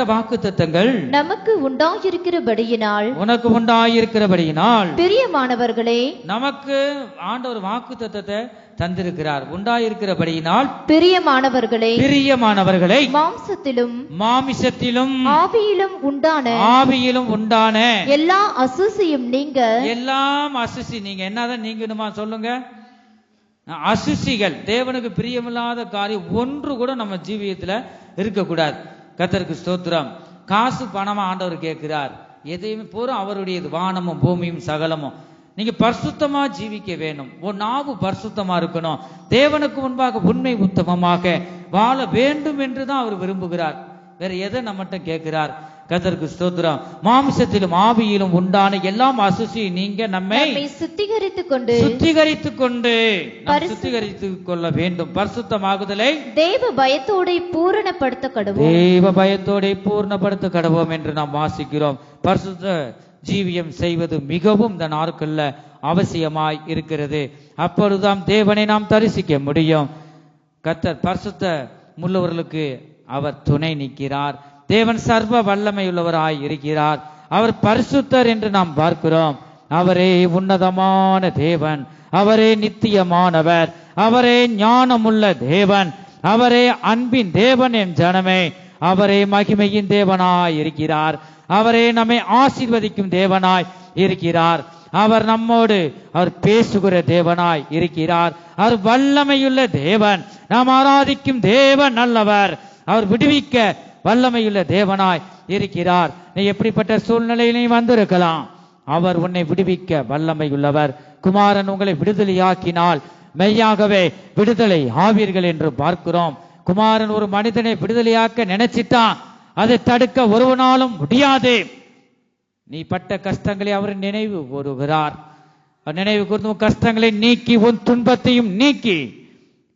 வாக்குத்தத்தங்கள் நமக்கு உண்டாயிருக்கிறபடியினால், உனக்கு உண்டாயிருக்கிறபடியினால், பிரியமானவர்களே, நமக்கு ஆண்டவர் வாக்குத்தத்தத்தை தந்திருக்கிறார். உண்டாயிருக்கிறபடியினால், பிரியமானவர்களே, மாமிசத்திலும் ஆவியிலும் உண்டான எல்லா அசுசியும் நீங்க. எல்லாம் அசுசி நீங்க என்னதான் நீங்கணுமா சொல்லுங்க? அசுசிகள், தேவனுக்கு பிரியமில்லாத காரியம் ஒன்று கூட நம்ம ஜீவியத்துல இருக்கக்கூடாது. கர்த்தருக்கு ஸ்தோத்திரம். காசு பணமா ஆண்டவர் கேட்கிறார், எதையுமே பூரா அவருடையது, வானமும் பூமியும் சகலமும். நீங்க பரிசுத்தமா ஜீவிக்க வேணும். ஒரு நாவு பரிசுத்தமா இருக்கணும். தேவனுக்கு முன்பாக உண்மை உத்தமமாக வாழ வேண்டும் என்றுதான் அவர் விரும்புகிறார். வேற எதை நம்மகிட்ட கேட்கிறார்? கர்த்தருக்கு ஸ்தோத்திரம். மாம்சத்திலும் ஆவியிலும் உண்டான எல்லாம் அசுசி நீங்க நம்மை சுத்திகரித்துக் கொண்டு சுத்திகரித்துக் கொள்ள வேண்டும். பரிசுத்தமாகுதலை தேவ பயத்தோட பூரணப்படுத்த கடவோம் என்று நாம் வாசிக்கிறோம். பரிசுத்த ஜீவியம் செய்வது மிகவும் இந்த நாட்கள்ல அவசியமாய் இருக்கிறது. அப்பொழுதுதான் தேவனை நாம் தரிசிக்க முடியும். கர்த்தர் பரிசுத்த உள்ளவர்களுக்கு அவர் துணை நிற்கிறார். தேவன் சர்வ வல்லமை உள்ளவராய் இருக்கிறார். அவர் பரிசுத்தர் என்று நாம் பார்க்கிறோம். அவரே உன்னதமான தேவன், அவரே நித்தியமானவர், அவரே ஞானமுள்ள தேவன், அவரே அன்பின் தேவன். என் ஜனமே, அவரே மகிமையின் தேவனாய் இருக்கிறார். அவரே நம்மை ஆசீர்வதிக்கும் தேவனாய் இருக்கிறார். அவர் நம்மோடு அவர் பேசுகிற தேவனாய் இருக்கிறார். அவர் வல்லமையுள்ள தேவன். நாம் ஆராதிக்கும் தேவன் நல்லவர். அவர் விடுவிக்க வல்லமையுள்ள தேவனாய் இருக்கிறார். நீ எப்படிப்பட்ட சூழ்நிலையிலே வந்திருக்கலாம், அவர் உன்னை விடுவிக்க வல்லமையுள்ளவர். குமாரன் உங்களை விடுதலையாக்கினால் மெய்யாகவே விடுதலை ஆவீர்கள் என்று பார்க்கிறோம். குமாரன் ஒரு மனிதனை விடுதலையாக்க நினைச்சிட்டான், அதை தடுக்க ஒருவனாலும் முடியாது. நீ பட்ட கஷ்டங்களை அவர் நினைவு கூறுகிறார். நினைவு கூர்ந்து உன் கஷ்டங்களை நீக்கி உன் துன்பத்தையும் நீக்கி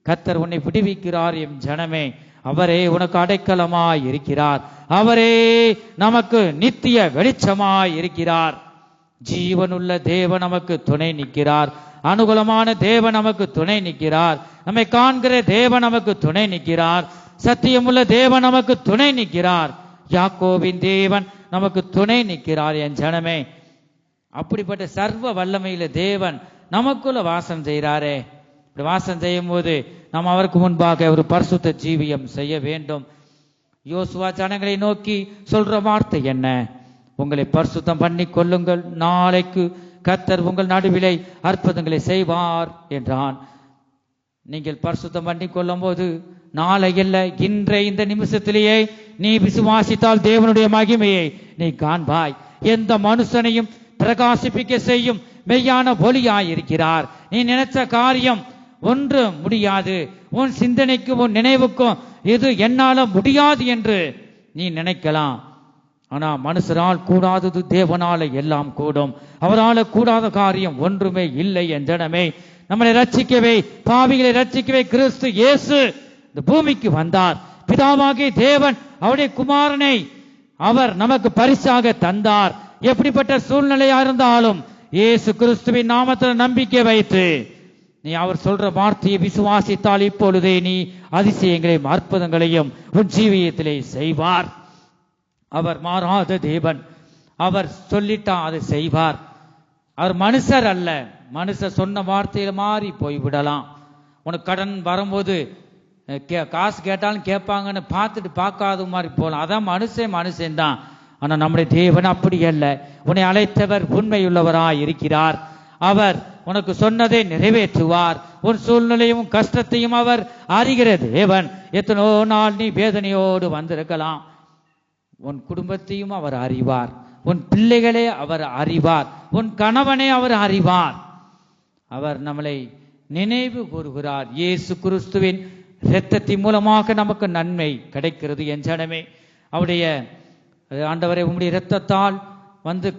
கர்த்தர் உன்னை விடுவிக்கிறார். என் ஜனமே, அவரே உனக்கு அடைக்கலமாய் இருக்கிறார். அவரே நமக்கு நித்திய வெளிச்சமாய் இருக்கிறார். ஜீவனுள்ள தேவன் நமக்கு துணை நிற்கிறார். அனுகூலமான தேவன் நமக்கு துணை நிற்கிறார். நம்மை காண்கிற தேவன் நமக்கு துணை நிற்கிறார். சத்தியமுள்ள தேவன் நமக்கு துணை நிற்கிறார். யாக்கோபின் தேவன் நமக்கு துணை நிற்கிறார். என் ஜனமே, அப்படிப்பட்ட சர்வ வல்லமையில தேவன் நமக்குள்ள வாசம் செய்கிறாரே. வாசம் செய்யும் போது நாம் அவருக்கு முன்பாக ஒரு பரிசுத்த ஜீவியம் செய்ய வேண்டும். யோசுவா ஜனங்களை நோக்கி சொல்ற வார்த்தை என்ன? உங்களை பரிசுத்தம் பண்ணி கொள்ளுங்கள், நாளைக்கு கர்த்தர் உங்கள் நடுவிலே அற்புதங்களை செய்வார் என்றான். நீங்கள் பரிசுத்தம் பண்ணி கொள்ளும் போது நாளை இல்ல, இன்றைய இந்த நிமிஷத்திலேயே நீ விசுவாசித்தால் தேவனுடைய மகிமையை நீ காண்பாய். எந்த மனுஷனையும் பிரகாசிப்பிக்க செய்யும் மெய்யான ஒளியாய் இருக்கிறார். நீ நினைச்ச காரியம் ஒன்று முடியாது. உன் சிந்தனைக்கும் உன் நினைவுக்கும் இது என்னால முடியாது என்று நீ நினைக்கலாம். ஆனா மனுஷரால் கூடாதது தேவனால எல்லாம் கூடும். அவரால கூடாத காரியம் ஒன்றுமே இல்லை. என் ஜனமே, நம்மளை ரட்சிக்கவே, பாவிகளை ரட்சிக்கவே கிறிஸ்து இயேசு இந்த பூமிக்கு வந்தார். பிதாவாகிய தேவன் அவருடைய குமாரனை அவர் நமக்கு பரிசாக தந்தார். எப்படிப்பட்ட சூழ்நிலையா இருந்தாலும் இயேசு கிறிஸ்துவின் நாமத்தில் நம்பிக்கை வைத்து நீ அவர் சொல்ற வார்த்தையை விசுவாசித்தால் இப்பொழுதே நீ அதிசயங்களையும் அற்புதங்களையும் உன் ஜீவியத்திலே செய்வார். அவர் மாறாத தேவன். அவர் சொல்லிட்டா அதை செய்வார். அவர் மனுஷர் அல்ல. மனுஷர் சொன்ன வார்த்தையில மாறி போய்விடலாம். உனக்கு கடன் வரும்போது காசு கேட்டாலும் கேட்பாங்கன்னு பார்த்துட்டு பார்க்காத மாதிரி போகலாம். அதான் மனுஷன் தான். ஆனா நம்முடைய தேவன் அப்படி அல்ல. உன்னை அழைத்தவர் உண்மையுள்ளவராய் இருக்கிறார். அவர் உனக்கு சொன்னதை நிறைவேற்றுவார். உன் சூழ்நிலையும் கஷ்டத்தையும் அவர் அறிகிற தேவன். எத்தனோ நாள் நீ வேதனையோடு வந்திருக்கலாம். உன் குடும்பத்தையும் அவர் அறிவார். உன் பிள்ளைகளே அவர் அறிவார். உன் கணவனை அவர் அறிவார். அவர் நம்மளை நினைவு கூறுகிறார். இயேசு கிறிஸ்துவின் இரத்தத்தின் மூலமாக நமக்கு நன்மை கிடைக்கிறது. என் ஜனமே, அவருடைய ஆண்டவரை உம்முடைய இரத்தத்தால்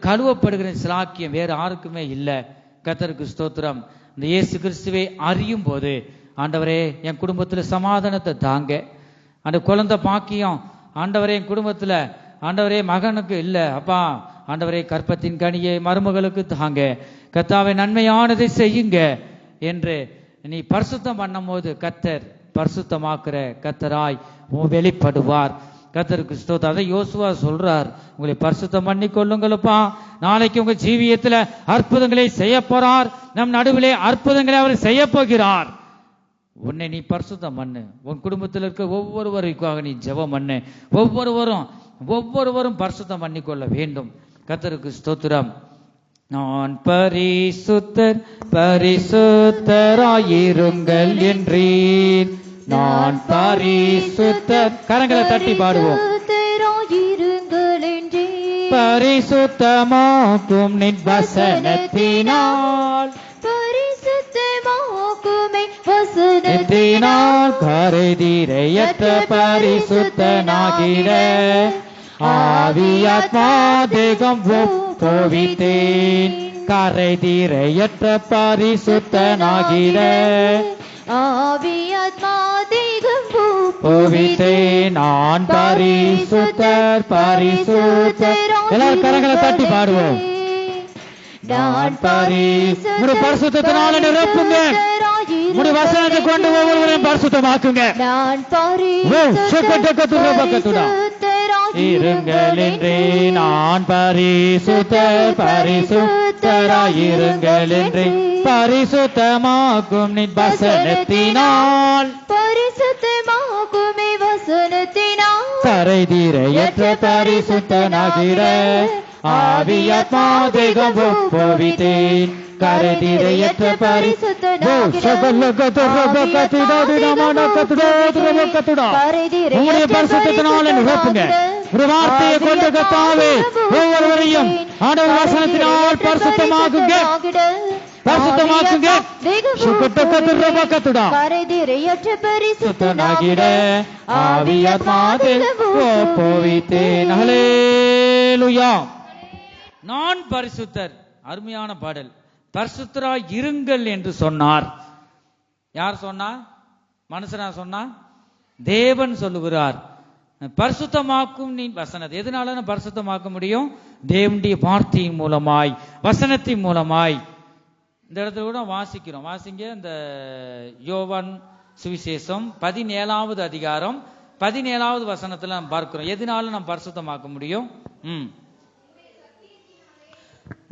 கழுவப்படுகிற சிலாக்கியம் வேறு யாருக்குமே இல்லை. கர்த்தருக்கு ஸ்தோத்திரம். இந்த இயேசு கிறிஸ்துவை அறியும் போது, ஆண்டவரே என் குடும்பத்தில் சமாதானத்தை தாங்க, அந்த குழந்தை பாக்கியம் ஆண்டவரே என் குடும்பத்தில், ஆண்டவரே மகனுக்கு இல்லை அப்பா, ஆண்டவரே கற்பத்தின் கனியை மருமகளுக்கு தாங்க, கர்த்தாவை நன்மையானதை செய்யுங்க என்று நீ பரிசுத்தம் பண்ணும் போது கர்த்தர் பரிசுத்தமாக்குற கர்த்தராய் வெளிப்படுவார். கர்த்தருக்கு ஸ்தோத்திரம். அதை யோசுவா சொல்றார், உங்களை பரிசுத்தம் பண்ணி கொள்ளுங்களப்பா, நாளைக்கு உங்க ஜீவியத்துல அற்புதங்களை செய்ய போறார். நம் நடுவிலே அற்புதங்களை அவர் செய்ய போகிறார். உன்னை நீ பரிசுத்தம் பண்ணு. உன் குடும்பத்தில் இருக்க ஒவ்வொருவருக்காக நீ ஜெபம் பண்ணு. ஒவ்வொருவரும் பரிசுத்தம் பண்ணி கொள்ள வேண்டும். கர்த்தருக்கு ஸ்தோத்திரம். நான் பரிசுத்தர் பரிசுத்தராயிருங்கள் என்றீர். நான் பரிசுத்தர். கரங்களை தட்டி பாடுவோம். பரிசுத்தமாக்கும் நின் வசனத்தினால், பரிசுத்தமாக்கும் கரைதீரையற்ற பரிசுத்தனாகிற ஆவியாத்மா தேகம் ஒப்புவித்தேன் கரை தீரையற்ற பரிசுத்தனாகிட ஆவியாத்மா தேகம் ஒப்புவித்தேன் நான் பரிசுத்தர் பரிசுத்தர். எல்லாரும் கரங்களை தட்டி பாடுவோம். நான் பரிசுத்தர் பரிசுத்தத்தினால நிரப்புங்க. உடைய வசனத்தை கொண்டு ஒவ்வொருவரையும் பரிசுத்தமாக்குங்க. நான் இருங்கள் என்றே நான் பரிசுத்தர் பரிசுத்தராயிருங்கள் என்றே பரிசுத்தமாக்கும் நின் வசனத்தினால் பரிசுத்தமாகுமே வசனத்தினால் கரை தீரையற்ற பரிசுத்தனாகிற ஆவியாத்மா தேகம் ஒப்புவித்தேன் கரை தீரையற்ற உங்களுடைய பரிசுத்தத்தினால நிரப்புங்க. ஒரு வார்த்தையை கொண்டு கத்தாவே ஒவ்வொருவரையும் ஆண்டவர் வசனத்தினால் பரிசுத்தமாக்குங்க பரிசுத்தமாக்குங்க. பரிசுத்தனாகிட ஆவியாத்மா தேகம் ஒப்புவித்தேன். ஹல்லேலூயா. நான் பரிசுத்தர். அருமையான பாடல். பரிசுத்தராய் இருங்கள் என்று சொன்னார். யார் சொன்னா? மனுஷனா சொன்னா? தேவன் சொல்லுகிறார். பரிசுத்தமாக்கும் நீ வசனத்தை எதனால பரிசுத்தமாக்க முடியும்? தேவனுடைய வார்த்தையின் மூலமாய் வசனத்தின் மூலமாய். இந்த இடத்துல கூட வாசிக்கிறோம். வாசிங்க இந்த யோவான் சுவிசேஷம் 17வது அதிகாரம் 17வது வசனத்துல நாம் பார்க்கிறோம். எதனால நாம் பரிசுத்தமாக்க முடியும்?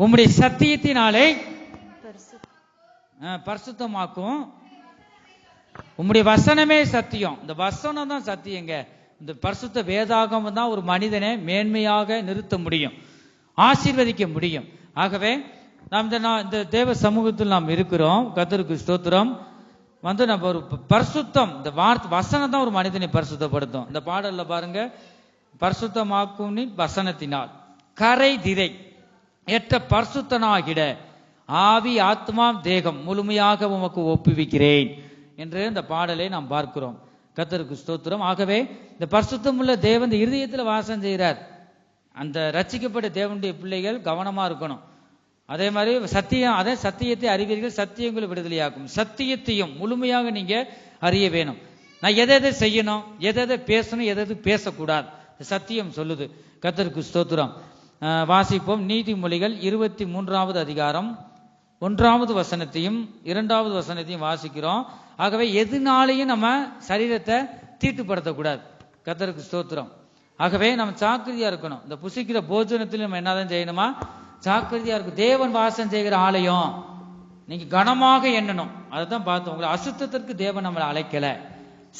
உம்முடைய சத்தியத்தினாலே பரிசுத்தமாக்கும். உம்முடைய வசனமே சத்தியம். இந்த வசனம் தான் சத்தியங்க. இந்த பரிசுத்த வேதாகம் தான் ஒரு மனிதனை மேன்மையாக நிறுத்த முடியும், ஆசீர்வதிக்க முடியும். ஆகவே நாம் இந்த தேவ சமூகத்தில் நாம் இருக்கிறோம். கர்த்தருக்கு ஸ்தோத்திரம். நம்ம ஒரு பரிசுத்தம், இந்த வசனம் தான் ஒரு மனிதனை பரிசுத்தப்படுத்தும். இந்த பாடல்ல பாருங்க, பரிசுத்தமாக்கும் வசனத்தினால் கரை திரை ஏற்ற பரிசுத்தனாகிட ஆவி ஆத்மா தேகம் முழுமையாக உமக்கு ஒப்புவிக்கிறேன் என்று இந்த பாடலை நாம் பார்க்கிறோம். கர்த்தருக்கு ஸ்தோத்திரம். ஆகவே இந்த பரிசுத்தம் உள்ள தேவன் இந்த இருதயத்தில் வாசம் செய்கிறார். அந்த ரட்சிக்கப்பட்ட தேவனுடைய பிள்ளைகள் கவனமா இருக்கணும். அதே மாதிரி சத்தியத்தை அறிவீர்கள், சத்தியங்களை விடுதலையாக்கும். சத்தியத்தையும் முழுமையாக நீங்க அறிய வேணும். நான் எதை செய்யணும், எதை பேசணும், எதை பேசக்கூடாது, சத்தியம் சொல்லுது. கர்த்தருக்கு ஸ்தோத்திரம். வாசிப்போம். நீதிமொழிகள் 23வது அதிகாரம் 1வது வசனத்தையும் 2வது வசனத்தையும் வாசிக்கிறோம். ஆகவே எதுனாலையும் நம்ம சரீரத்தை தீட்டுப்படுத்தக்கூடாது. கர்த்தருக்கு ஸ்தோத்திரம். ஆகவே நம்ம ஜாக்கிரதையா இருக்கணும். இந்த புசிக்கிற போஜனத்தில் நம்ம என்னதான் செய்யணுமா? ஜாக்கிரதையா இருக்கும். தேவன் வாசம் செய்கிற ஆலயம் நீங்க கனமாக எண்ணணும். அதுதான் பார்த்தோம். உங்களை அசுத்தத்திற்கு தேவன் நம்மளை அழைக்கல.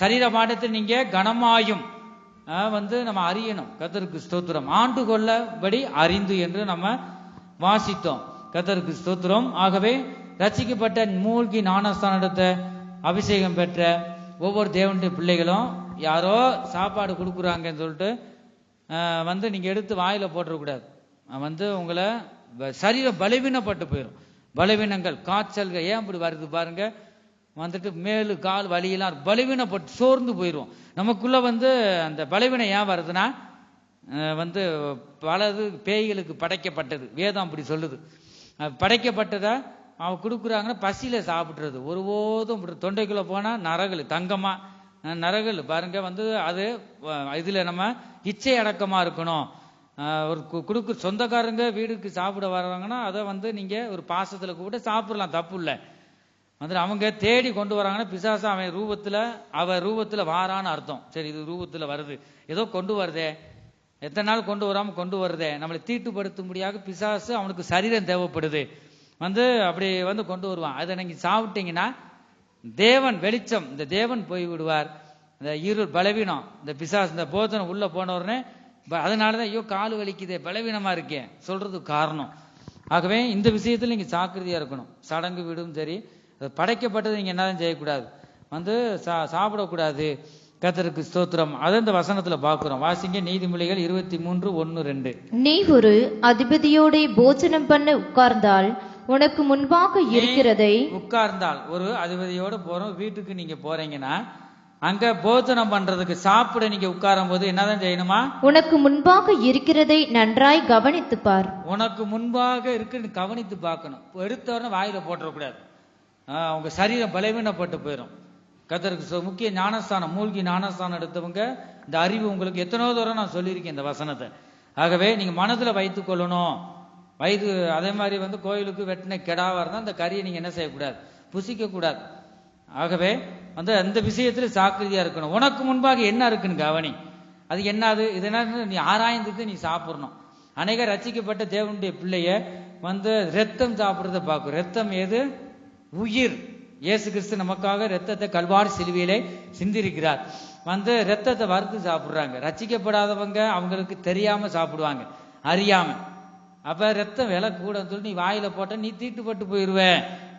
சரீர பாடத்தில் நீங்க கனமாயும் நம்ம அறியணும். கர்த்தருக்கு ஸ்தோத்திரம். ஆண்டு கொள்ளபடி அறிந்து என்று நம்ம வாசித்தோம். கர்த்தருக்கு ஸ்தோத்திரம். ஆகவே ரட்சிக்கப்பட்ட மூழ்கி ஞானஸ்தானத்தை அபிஷேகம் பெற்ற ஒவ்வொரு தேவனுடைய பிள்ளைகளும் யாரோ சாப்பாடு கொடுக்குறாங்கன்னு சொல்லிட்டு நீங்க எடுத்து வாயில போட்டுறக்கூடாது. உங்களை சரீரம் பலவீனப்பட்டு போயிடும். பலவீனங்கள், காய்ச்சல்கள் ஏன் இப்படி வருது பாருங்க. மேலு கால் வலியெல்லாம் பலவீனப்பட்டு சோர்ந்து போயிடும். நமக்குள்ள அந்த பலவீனம் ஏன் வருதுன்னா பலது பேய்களுக்கு படைக்கப்பட்டது. வேதம் அப்படி சொல்லுது. படைக்கப்பட்டதை அவங்க கொடுக்குறாங்கன்னா பசியில சாப்பிட்றது. ஒருபோதும் தொண்டைக்குள்ள போனா நரகல் தங்கமா நரகல் பாருங்க. அது இதுல நம்ம இச்சை அடக்கமா இருக்கணும். ஒரு கொடுக்கு சொந்தக்காரங்க வீடுக்கு சாப்பிட வர்றாங்கன்னா அதை நீங்க ஒரு பாசத்துல கூட சாப்பிடலாம், தப்பு இல்லை. அவங்க தேடி கொண்டு வராங்கன்னா பிசாசு அவ ரூபத்துல வாரான்னு அர்த்தம். சரி, இது ரூபத்துல வருது, ஏதோ கொண்டு வருதே, எத்தனை நாள் கொண்டு வராம கொண்டு வருதே, நம்மளை தீட்டுப்படுத்த முடியாது. பிசாசு அவனுக்கு சரீரம் தேவைப்படுது, அப்படி கொண்டு வருவான். அதை நீங்க சாப்பிட்டீங்கன்னா தேவன் வெளிச்சம், இந்த தேவன் போய் விடுவார். இந்த இருள் பலவீனம், இந்த பிசாசு இந்த போதனம் உள்ள போன உடனே அதனாலதான் ஐயோ கால் வலிக்குதே, பலவீனமா இருக்கேன் சொல்றதுக்கு காரணம். ஆகவே இந்த விஷயத்துல நீங்க ஜாக்கிரதையா இருக்கணும். சடங்கு வீடும் சரி, படைக்கப்பட்டது நீங்க என்னதான் செய்யக்கூடாது, சாப்பிடக்கூடாது. கர்த்தருக்கு ஸ்தோத்திரம். அதை இந்த வசனத்துல பாக்குறோம். வாசிங்க நீதிமொழிகள் 23:1-2. நீ ஒரு அதிபதியோட போஜனம் பண்ண உட்கார்ந்தால் உனக்கு முன்பாக இருக்கிறதை உட்கார்ந்தால், ஒரு அதிபதியோட போறோம் வீட்டுக்கு நீங்க போறீங்கன்னா அங்க போஜனம் பண்றதுக்கு சாப்பிட நீங்க உட்காரும் போது என்னதான் செய்யணுமா? உனக்கு முன்பாக இருக்கிறதை நன்றாய் கவனித்து பார். உனக்கு முன்பாக இருக்கு கவனித்து பார்க்கணும். எடுத்தவொடனே வாயில போட்டுறக்கூடாது. உங்க சரீரம் பலவீனப்பட்டு போயிடும். கர்த்தருக்கு முக்கிய ஞானஸ்தானம், மூழ்கி ஞானஸ்தானம் எடுத்தவங்க இந்த அறிவு உங்களுக்கு எத்தனையோ தூரம் நான் சொல்லியிருக்கேன் இந்த வசனத்தை. ஆகவே நீங்க மனதுல வைத்துக் கொள்ளணும். அதே மாதிரி கோயிலுக்கு வெட்டின கெடாவா இருந்தா அந்த கறியை நீங்க என்ன செய்யக்கூடாது, புசிக்க கூடாது. ஆகவே அந்த விஷயத்துல ஜாக்கிரதையா இருக்கணும். உனக்கு முன்பாக என்ன இருக்குன்னு கவனி. அது என்னது, இது என்ன நீ ஆராய்ந்துட்டு நீ சாப்பிடணும். அநேக ரட்சிக்கப்பட்ட தேவனுடைய பிள்ளைய ரத்தம் சாப்பிடுறத பார்க்கும். ரத்தம் ஏது? உயிர். இயேசு கிறிஸ்து நமக்காக ரத்தத்தை கல்வாரி சிலுவையிலே சிந்திருக்கிறார். ரத்தத்தை வறுத்து சாப்பிடுறாங்க. ரட்சிக்கப்படாதவங்க அவங்களுக்கு தெரியாம சாப்பிடுவாங்க, அறியாம. அப்ப ரத்தம் விலை கூட சொல்லி நீ வாயில போட்ட நீ தீட்டுப்பட்டு போயிருவ.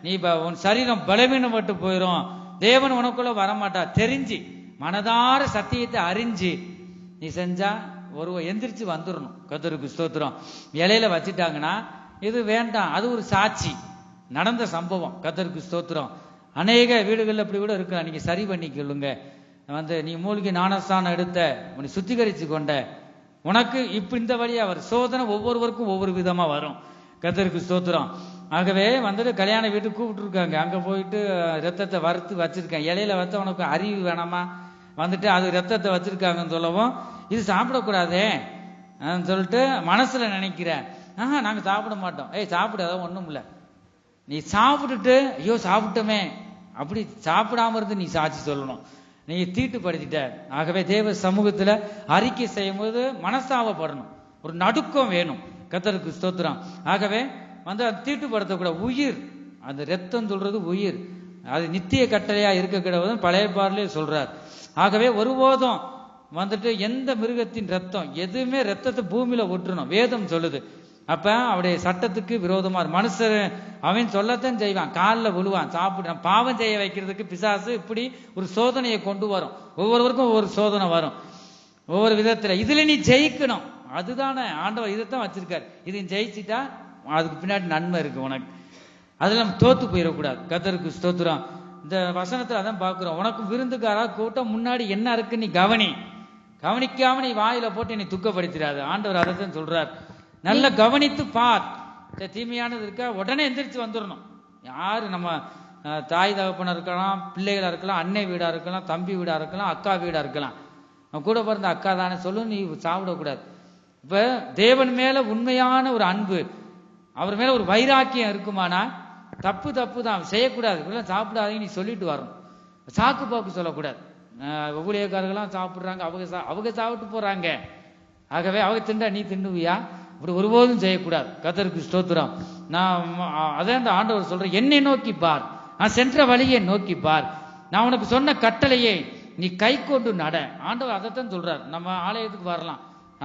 நீ உன் சரீரம் பலவீனப்பட்டு போயிரும். தேவன் உனக்குள்ள வரமாட்டா. தெரிஞ்சு மனதார சத்தியத்தை அறிஞ்சு நீ செஞ்சா எந்திரிச்சு வந்துடணும். கர்த்தருக்கு ஸ்தோத்திரம். இலையில வச்சுட்டாங்கன்னா இது வேண்டாம். அது ஒரு சாட்சி, நடந்த சம்பவம். கர்த்தருக்கு ஸ்தோத்திரம். அநேக வீடுகள்ல அப்படி கூட இருக்கலாம். நீங்க சரி பண்ணிக்கொள்ளுங்க. நீ மூழ்கி ஞானஸ்தானம் எடுத்த, உன்னை சுத்திகரிச்சு கொண்ட, உனக்கு இப்ப இந்த வழியா வரும். சோதனை ஒவ்வொருவருக்கும் ஒவ்வொரு விதமா வரும். கர்த்தருக்கு ஸ்தோத்திரம். ஆகவே கல்யாண வீட்டுக்கு கூப்பிட்டு இருக்காங்க. அங்க போயிட்டு ரத்தத்தை வறுத்து வச்சிருக்கேன். இலையில வச்ச உனக்கு அறிவு வேணாமா? அது ரத்தத்தை வச்சிருக்காங்கன்னு சொல்லவும் இது சாப்பிடக்கூடாதே சொல்லிட்டு மனசுல நினைக்கிறேன். நாங்க சாப்பிட மாட்டோம். சாப்பிடாத ஒண்ணும் இல்ல. நீ சாப்பிட்டுட்டு ஐயோ சாப்பிட்டோமே அப்படி சாப்பிடாம இருந்து நீ சாட்சி சொல்லணும். நீ தீட்டுப்படுத்திட்ட. ஆகவே தேவ சமூகத்துல அறிக்கை செய்யும் போது மனஸ்தாபப்படணும். ஒரு நடுக்கம் வேணும். கர்த்தருக்கு ஸ்தோத்திரம். ஆகவே அது தீட்டுப்படுத்தக்கூடாது. உயிர், அந்த ரத்தம் சொல்றது உயிர். அது நித்திய கட்டளையா இருக்க கிடையாது, பழைய பாடலே சொல்றார். ஆகவே ஒருபோதும் எந்த மிருகத்தின் ரத்தம் எதுவுமே ரத்தத்தை பூமியில ஒற்றணும் வேதம் சொல்லுது. அப்ப அவருடைய சட்டத்துக்கு விரோதமா மனுஷன் அவன் சொல்லத்தான் செய்வான், காலில் விழுவான், சாப்பிடுறான். பாவம் செய்ய வைக்கிறதுக்கு பிசாசு இப்படி ஒரு சோதனையை கொண்டு வரும். ஒவ்வொருவருக்கும் ஒவ்வொரு சோதனை வரும், ஒவ்வொரு விதத்துல. இதுல நீ ஜெயிக்கணும். அதுதானே ஆண்டவர் இதைத்தான் வச்சிருக்காரு. இது ஜெயிச்சுட்டா அதுக்கு பின்னாடி நன்மை இருக்கு உனக்கு. அதுல நம்ம தோத்து போயிடக்கூடாது. கர்த்தருக்கு ஸ்தோத்திரம். இந்த வசனத்துல அதான் பாக்குறோம். உனக்கு விருந்துக்காரா கூட்டம் முன்னாடி என்ன இருக்கு நீ கவனி. கவனிக்காம நீ வாயில போட்டு நீ துக்கப்படுத்திடாது. ஆண்டவர் அதைத்தான் சொல்றார். நல்ல கவனித்து பார். தீமையானது இருக்கா உடனே எந்திரிச்சு வந்துடணும். யாரு நம்ம தாய் தகப்பன இருக்கலாம், பிள்ளைகளா இருக்கலாம், அன்னை வீடா இருக்கலாம், தம்பி வீடா இருக்கலாம், அக்கா வீடா இருக்கலாம். கூட பிறந்த அக்கா தானே சொல்லு, நீ சாப்பிடக்கூடாது. இப்ப தேவன் மேல உண்மையான ஒரு அன்பு, அவர் மேல ஒரு வைராக்கியம் இருக்குமானா தப்பு தான் செய்யக்கூடாது. இப்பெல்லாம் சாப்பிடாதீங்க நீ சொல்லிட்டு வரணும். சாக்கு பாக்கு சொல்லக்கூடாது. ஊழியக்காரர்கள்லாம் சாப்பிடுறாங்க, அவங்க சாப்பிட்டு போறாங்க. ஆகவே அவங்க திண்டா நீ தின்னுவியா? அப்படி ஒருபோதும் செய்யக்கூடாது. கர்த்தருக்கு ஸ்தோத்திரம். நான் அதே அந்த ஆண்டவர் சொல்றேன், என்னை நோக்கி பார், நான் சென்ற வழியை நோக்கி பார், நான் உனக்கு சொன்ன கட்டளையை நீ கை கொண்டு நட. ஆண்டவர் அதைத்தான் சொல்றார். நம்ம ஆலயத்துக்கு வரலாம்,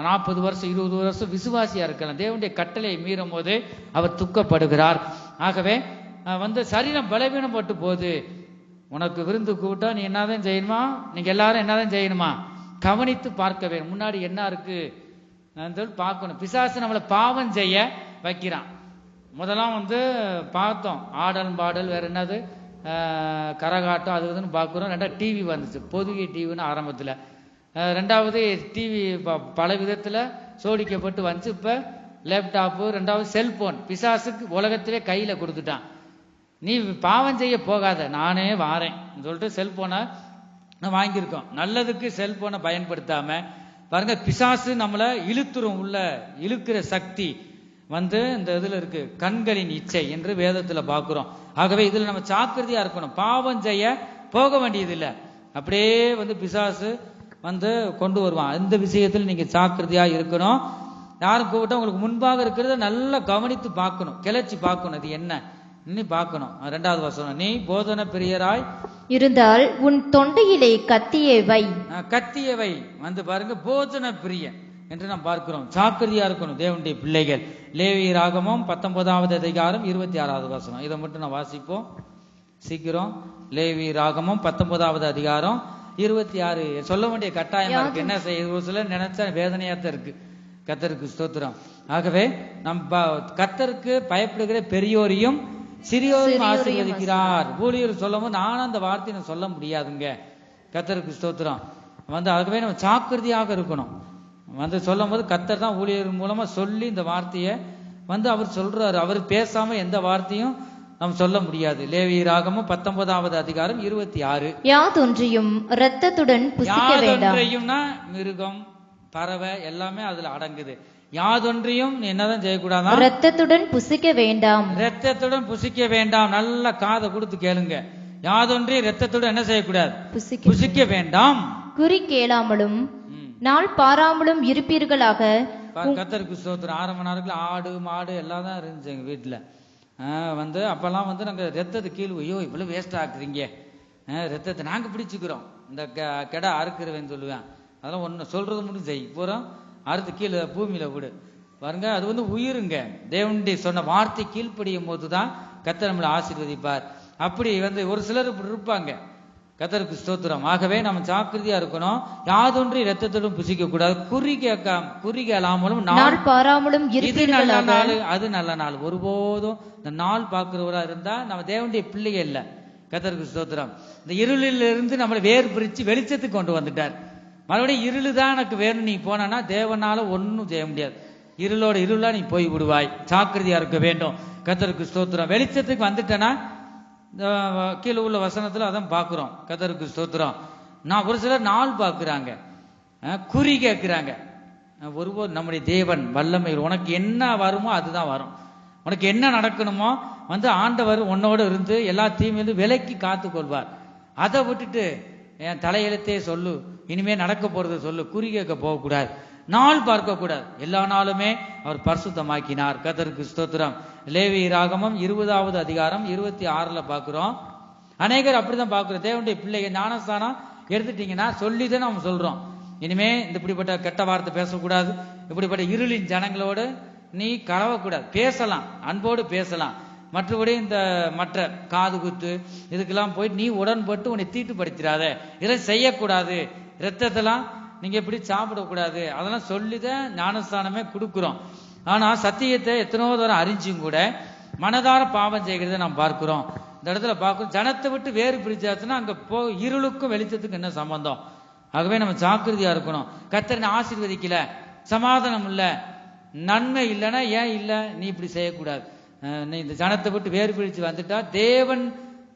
40 வருஷம் 20 வருஷம் விசுவாசியா இருக்கலாம். தேவனுடைய கட்டளையை மீறும் போது அவர் துக்கப்படுகிறார். ஆகவே சரீரம் பலவீனப்பட்டு போகுது. உனக்கு விருந்து கூட்டா நீ என்னதான் செய்யணுமா? நீங்க எல்லாரும் என்னதான் செய்யணுமா? கவனித்து பார்க்க வேண்டும். முன்னாடி என்ன இருக்கு பார்க்கணும். பிசாசு நம்மளை பாவம் செய்ய வைக்கிறான். முதலாம் பார்த்தோம், ஆடல் பாடல், வேற என்னது கரகாட்டம், அது இதுன்னு பார்க்குறோம். ரெண்டாவது டிவி வந்துச்சு, பொதுகை டிவின்னு ஆரம்பத்தில். ரெண்டாவது டிவி பல விதத்தில் சோடிக்கப்பட்டு வந்துச்சு. இப்போ லேப்டாப்பு, ரெண்டாவது செல்போன். பிசாசுக்கு உலகத்திலே கையில் கொடுத்துட்டான். நீ பாவம் செய்ய போகாத, நானே வாரேன் சொல்லிட்டு செல்போனை வாங்கியிருக்கோம். நல்லதுக்கு செல்போனை பயன்படுத்தாம பாருங்க, பிசாசு நம்மளை இழுத்துரும். உள்ள இழுக்கிற சக்தி இந்த இதுல இருக்கு, கண்களின் இச்சை என்று வேதத்துல பாக்குறோம். ஆகவே இதுல நம்ம ஜாக்கிரதையா இருக்கணும். பாவம் செய்ய போக வேண்டியதில்லை, அப்படியே பிசாசு கொண்டு வருவான். இந்த விஷயத்துல நீங்க ஜாக்கிரதையா இருக்கணும். யாரும் கூப்பிட்டா உங்களுக்கு முன்பாக இருக்கிறத நல்லா கவனித்து பார்க்கணும், கிளச்சி பார்க்கணும். அது என்ன நீ பார்க்கணும். 2வது வசனம், நீ போதன பிரியராய் இருந்தால் உன் தொண்டையிலே கத்தியை வை. கத்தியை வை பாருங்க, போதன பிரியன் என்று நாம் பார்க்கிறோம். ஜாக்கிரதையா இருக்கணும் தேவனுடைய பிள்ளைகள். லேவி ராகமம் 19வது அதிகாரம் 26வது வசனம். இதை மட்டும் நான் வாசிப்போம் சீக்கிரம். லேவி ராகமம் 19வது அதிகாரம் 26. சொல்ல வேண்டிய கட்டாயமா இருக்கு. என்ன செய்ய சில நினைச்சா வேதனையாத்தான் இருக்கு. கர்த்தருக்கு ஸ்தோத்திரம். ஆகவே நம்ம கர்த்தருக்கு பயப்படுகிற பெரியோரையும் சிறியோரையும் ஆசீர்வதிக்கிறார். ஊழியர் சொல்லும் போது நானும் அந்த வார்த்தையை சொல்ல முடியாதுங்க. கர்த்தருக்கு ஸ்தோத்திரம். ஆகவே நம்ம ஜாக்கிரதையாக இருக்கணும். சொல்லும் போது கர்த்தர் தான் ஊழியர் மூலமா சொல்லி இந்த வார்த்தையை அவர் சொல்றாரு. அவர் பேசாம எந்த வார்த்தையும் நம்ம சொல்ல முடியாது. லேவியராகமம் 19வது அதிகாரம் 26. யாதொன்றையும் இரத்தத்துடன் புசிக்க வேண்டாம். யாதொன்றையும்னா மிருகம், பறவை எல்லாமே அதுல அடங்குது. யாதொன்றையும் என்னதான் செய்யக்கூடாதா? இரத்தத்துடன் புசிக்க வேண்டாம். இரத்தத்துடன் புசிக்க வேண்டாம். நல்ல காதை கொடுத்து கேளுங்க. யாதொன்றையும் இரத்தத்துடன் என்ன செய்யக்கூடாது? புசிக்க வேண்டாம். குறி கேளாமலும் நாள் பாராமலும் இருப்பீர்களாக. கர்த்தருக்கு ஸ்தோத்திரம். ஆரம்ப நாட்கள் ஆடு மாடு எல்லாம் தான் இருந்துச்சு எங்க வீட்டுல. அப்பெல்லாம் நாங்க ரத்தத்தை கீழ், ஐயோ இவ்வளவு வேஸ்ட் ஆக்குறீங்க, ரத்தத்தை நாங்க பிடிச்சுக்கிறோம், இந்த கெடா அறுக்கிறவன்னு சொல்லுவேன். அதெல்லாம் ஒண்ணு சொல்றது மட்டும் செய், பூரா அறுத்து கீழே பூமியில விடு பாருங்க. அது உயிருங்க. தேவனுடைய சொன்ன வார்த்தை கீழ்ப்படியும் போதுதான் கர்த்தர் நம்மளை ஆசீர்வதிப்பார். அப்படி ஒரு சிலர் இப்படி இருப்பாங்க. கர்த்தருக்கு ஸ்தோத்திரம். ஆகவே நம்ம ஜாக்கிரதையா இருக்கணும். யாதொன்று இரத்தத்துடன் புசிக்க கூடாது. குறி கேளாமலும் நாள் பாராமலும் இது நல்ல நாள் அது நல்ல நாள். ஒருபோதும் இந்த நாள் பார்க்கிறவரா இருந்தா நம்ம தேவனுடைய பிள்ளைகள் இல்ல. கர்த்தருக்கு ஸ்தோத்திரம். இந்த இருளிலிருந்து நம்மளை வேறு பிரிச்சு வெளிச்சத்துக்கு கொண்டு வந்துட்டார். மறுபடியும் இருளு தான் எனக்கு வேணும் நீ போனா தேவனால ஒன்னும் செய்ய முடியாது. இருளோட இருளா நீ போய் விடுவாய். ஜாக்கிரதையா இருக்க வேண்டும். கர்த்தருக்கு ஸ்தோத்திரம். வெளிச்சத்துக்கு வந்துட்டேன்னா கீழே உள்ள வசனத்துல அதான் பாக்குறோம். கர்த்தருக்கு ஸ்தோத்திரம். நான் ஒரு சிலர் நாள் பாக்குறாங்க, குறி கேட்கிறாங்க. ஒருபோது நம்முடைய தேவன் வல்லமை, உனக்கு என்ன வருமோ அதுதான் வரும். உனக்கு என்ன நடக்கணுமோ ஆண்டவர் உன்னோடு இருந்து எல்லா தீமையிலும் விலக்கி காத்து கொள்வார். அதை விட்டுட்டு என் தலையெழுத்தே சொல்லு, இனிமே நடக்க போறது சொல்லு, குறி கேட்க போகக்கூடாது, நாள் பார்க்க கூடாது. எல்லா நாளுமே அவர் பரிசுத்தமாக்கினார். கர்த்தருக்கு ஸ்தோத்திரம். லேவியராகமம் 20வது அதிகாரம் 26ல பாக்குறோம். அநேகர் அப்படிதான் பாக்குறோம். தேவனுடைய பிள்ளைகள் ஞானஸ்தானம் எடுத்துட்டீங்கன்னா சொல்லிதான் நம்ம சொல்றோம், இனிமே இப்படிப்பட்ட கெட்ட வார்த்தை பேசக்கூடாது, இப்படிப்பட்ட இருளின் ஜனங்களோடு நீ கலவக்கூடாது. பேசலாம், அன்போடு பேசலாம். மற்றபடி இந்த மற்ற காது குத்து இதுக்கெல்லாம் போயிட்டு நீ உடன்பட்டு உன்னை தீட்டுப்படுத்திடாத, இதெல்லாம் செய்யக்கூடாது, ரத்தத்தெல்லாம் நீங்க எப்படி சாப்பிடக்கூடாது, அதெல்லாம் சொல்லிதான் ஞானஸ்தானமே கொடுக்குறோம். ஆனா சத்தியத்தை எத்தனோ தூரம் அறிஞ்சும் கூட மனதார பாவம் செய்கிறத நாம் பார்க்கிறோம். இந்த இடத்துல பார்க்கிறோம், ஜனத்தை விட்டு வேறு பிரிச்சாச்சுன்னா அங்க இருளுக்கும் வெளிச்சத்துக்கும் என்ன சம்பந்தம்? ஆகவே நம்ம ஜாக்கிரதையா இருக்கணும். கர்த்தர் ஆசீர்வதிக்கல, சமாதானம் இல்ல, நன்மை இல்லைன்னா ஏன் இல்ல, நீ இப்படி செய்யக்கூடாது. நீ இந்த ஜனத்தை விட்டு வேறு பிரிச்சு வந்துட்டா தேவன்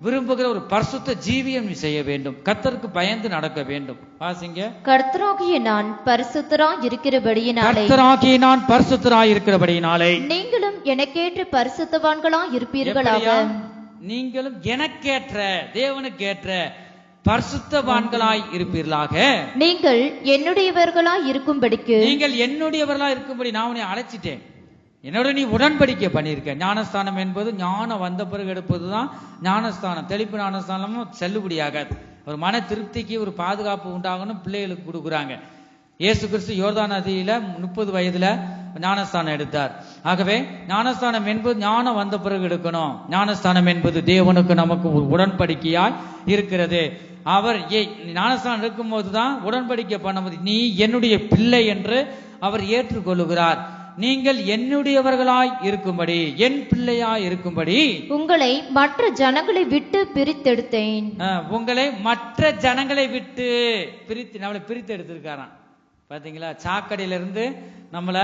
விரும்புகிற ஒரு பரிசுத்த ஜீவியம் நீ செய்ய வேண்டும். கர்த்தருக்கு பயந்து நடக்க வேண்டும். வாசிங்க. கர்த்தராகிய நான் பரிசுத்தராய் இருக்கிறபடியினாலே, கர்த்தராகிய நான் பரிசுத்தராய் இருக்கிறபடியினாலே நீங்களும் எனக்கேற்ற பரிசுத்தவான்களாய் இருப்பீர்களாக. நீங்களும் எனக்கேற்ற தேவனுக்கேற்ற பரிசுத்தவான்களாய் இருப்பீர்களாக. நீங்கள் என்னுடையவர்களாய் இருக்கும்படிக்கு, நீங்கள் என்னுடையவர்களாய் இருக்கும்படி நான் உன்னை அழைச்சிட்டேன், என்னோட நீ உடன்படிக்கை பண்ணியிருக்க. ஞானஸ்தானம் என்பது ஞானம் வந்த பிறகு எடுப்பதுதான் ஞானஸ்தானம். தெளிப்பு ஞானஸ்தானமும் செல்லுபடியாகாது. ஒரு மன திருப்திக்கு ஒரு பாதுகாப்பு உண்டாகணும் பிள்ளைகளுக்கு கொடுக்குறாங்க. இயேசு கிறிஸ்து யோர்தான் நதியில 30 வயதுல ஞானஸ்தானம் எடுத்தார். ஆகவே ஞானஸ்தானம் என்பது ஞானம் வந்த பிறகு எடுக்கணும். ஞானஸ்தானம் என்பது தேவனுக்கு நமக்கு ஒரு உடன்படிக்கையாய் இருக்கிறது. அவர் ஞானஸ்தானம் எடுக்கும் போதுதான் உடன்படிக்கை பண்ணும்போது நீ என்னுடைய பிள்ளை என்று அவர் ஏற்றுக்கொள்ளுகிறார். நீங்கள் என்னுடையவர்களாய் இருக்கும்படி, என் பிள்ளையாய் இருக்கும்படி உங்களை மற்ற ஜனங்களை விட்டு பிரித்தெடுத்தேன். உங்களை மற்ற ஜனங்களை விட்டு நம்மளை பிரித்து எடுத்திருக்காராம். பாத்தீங்களா? சாக்கடையில இருந்து நம்மளை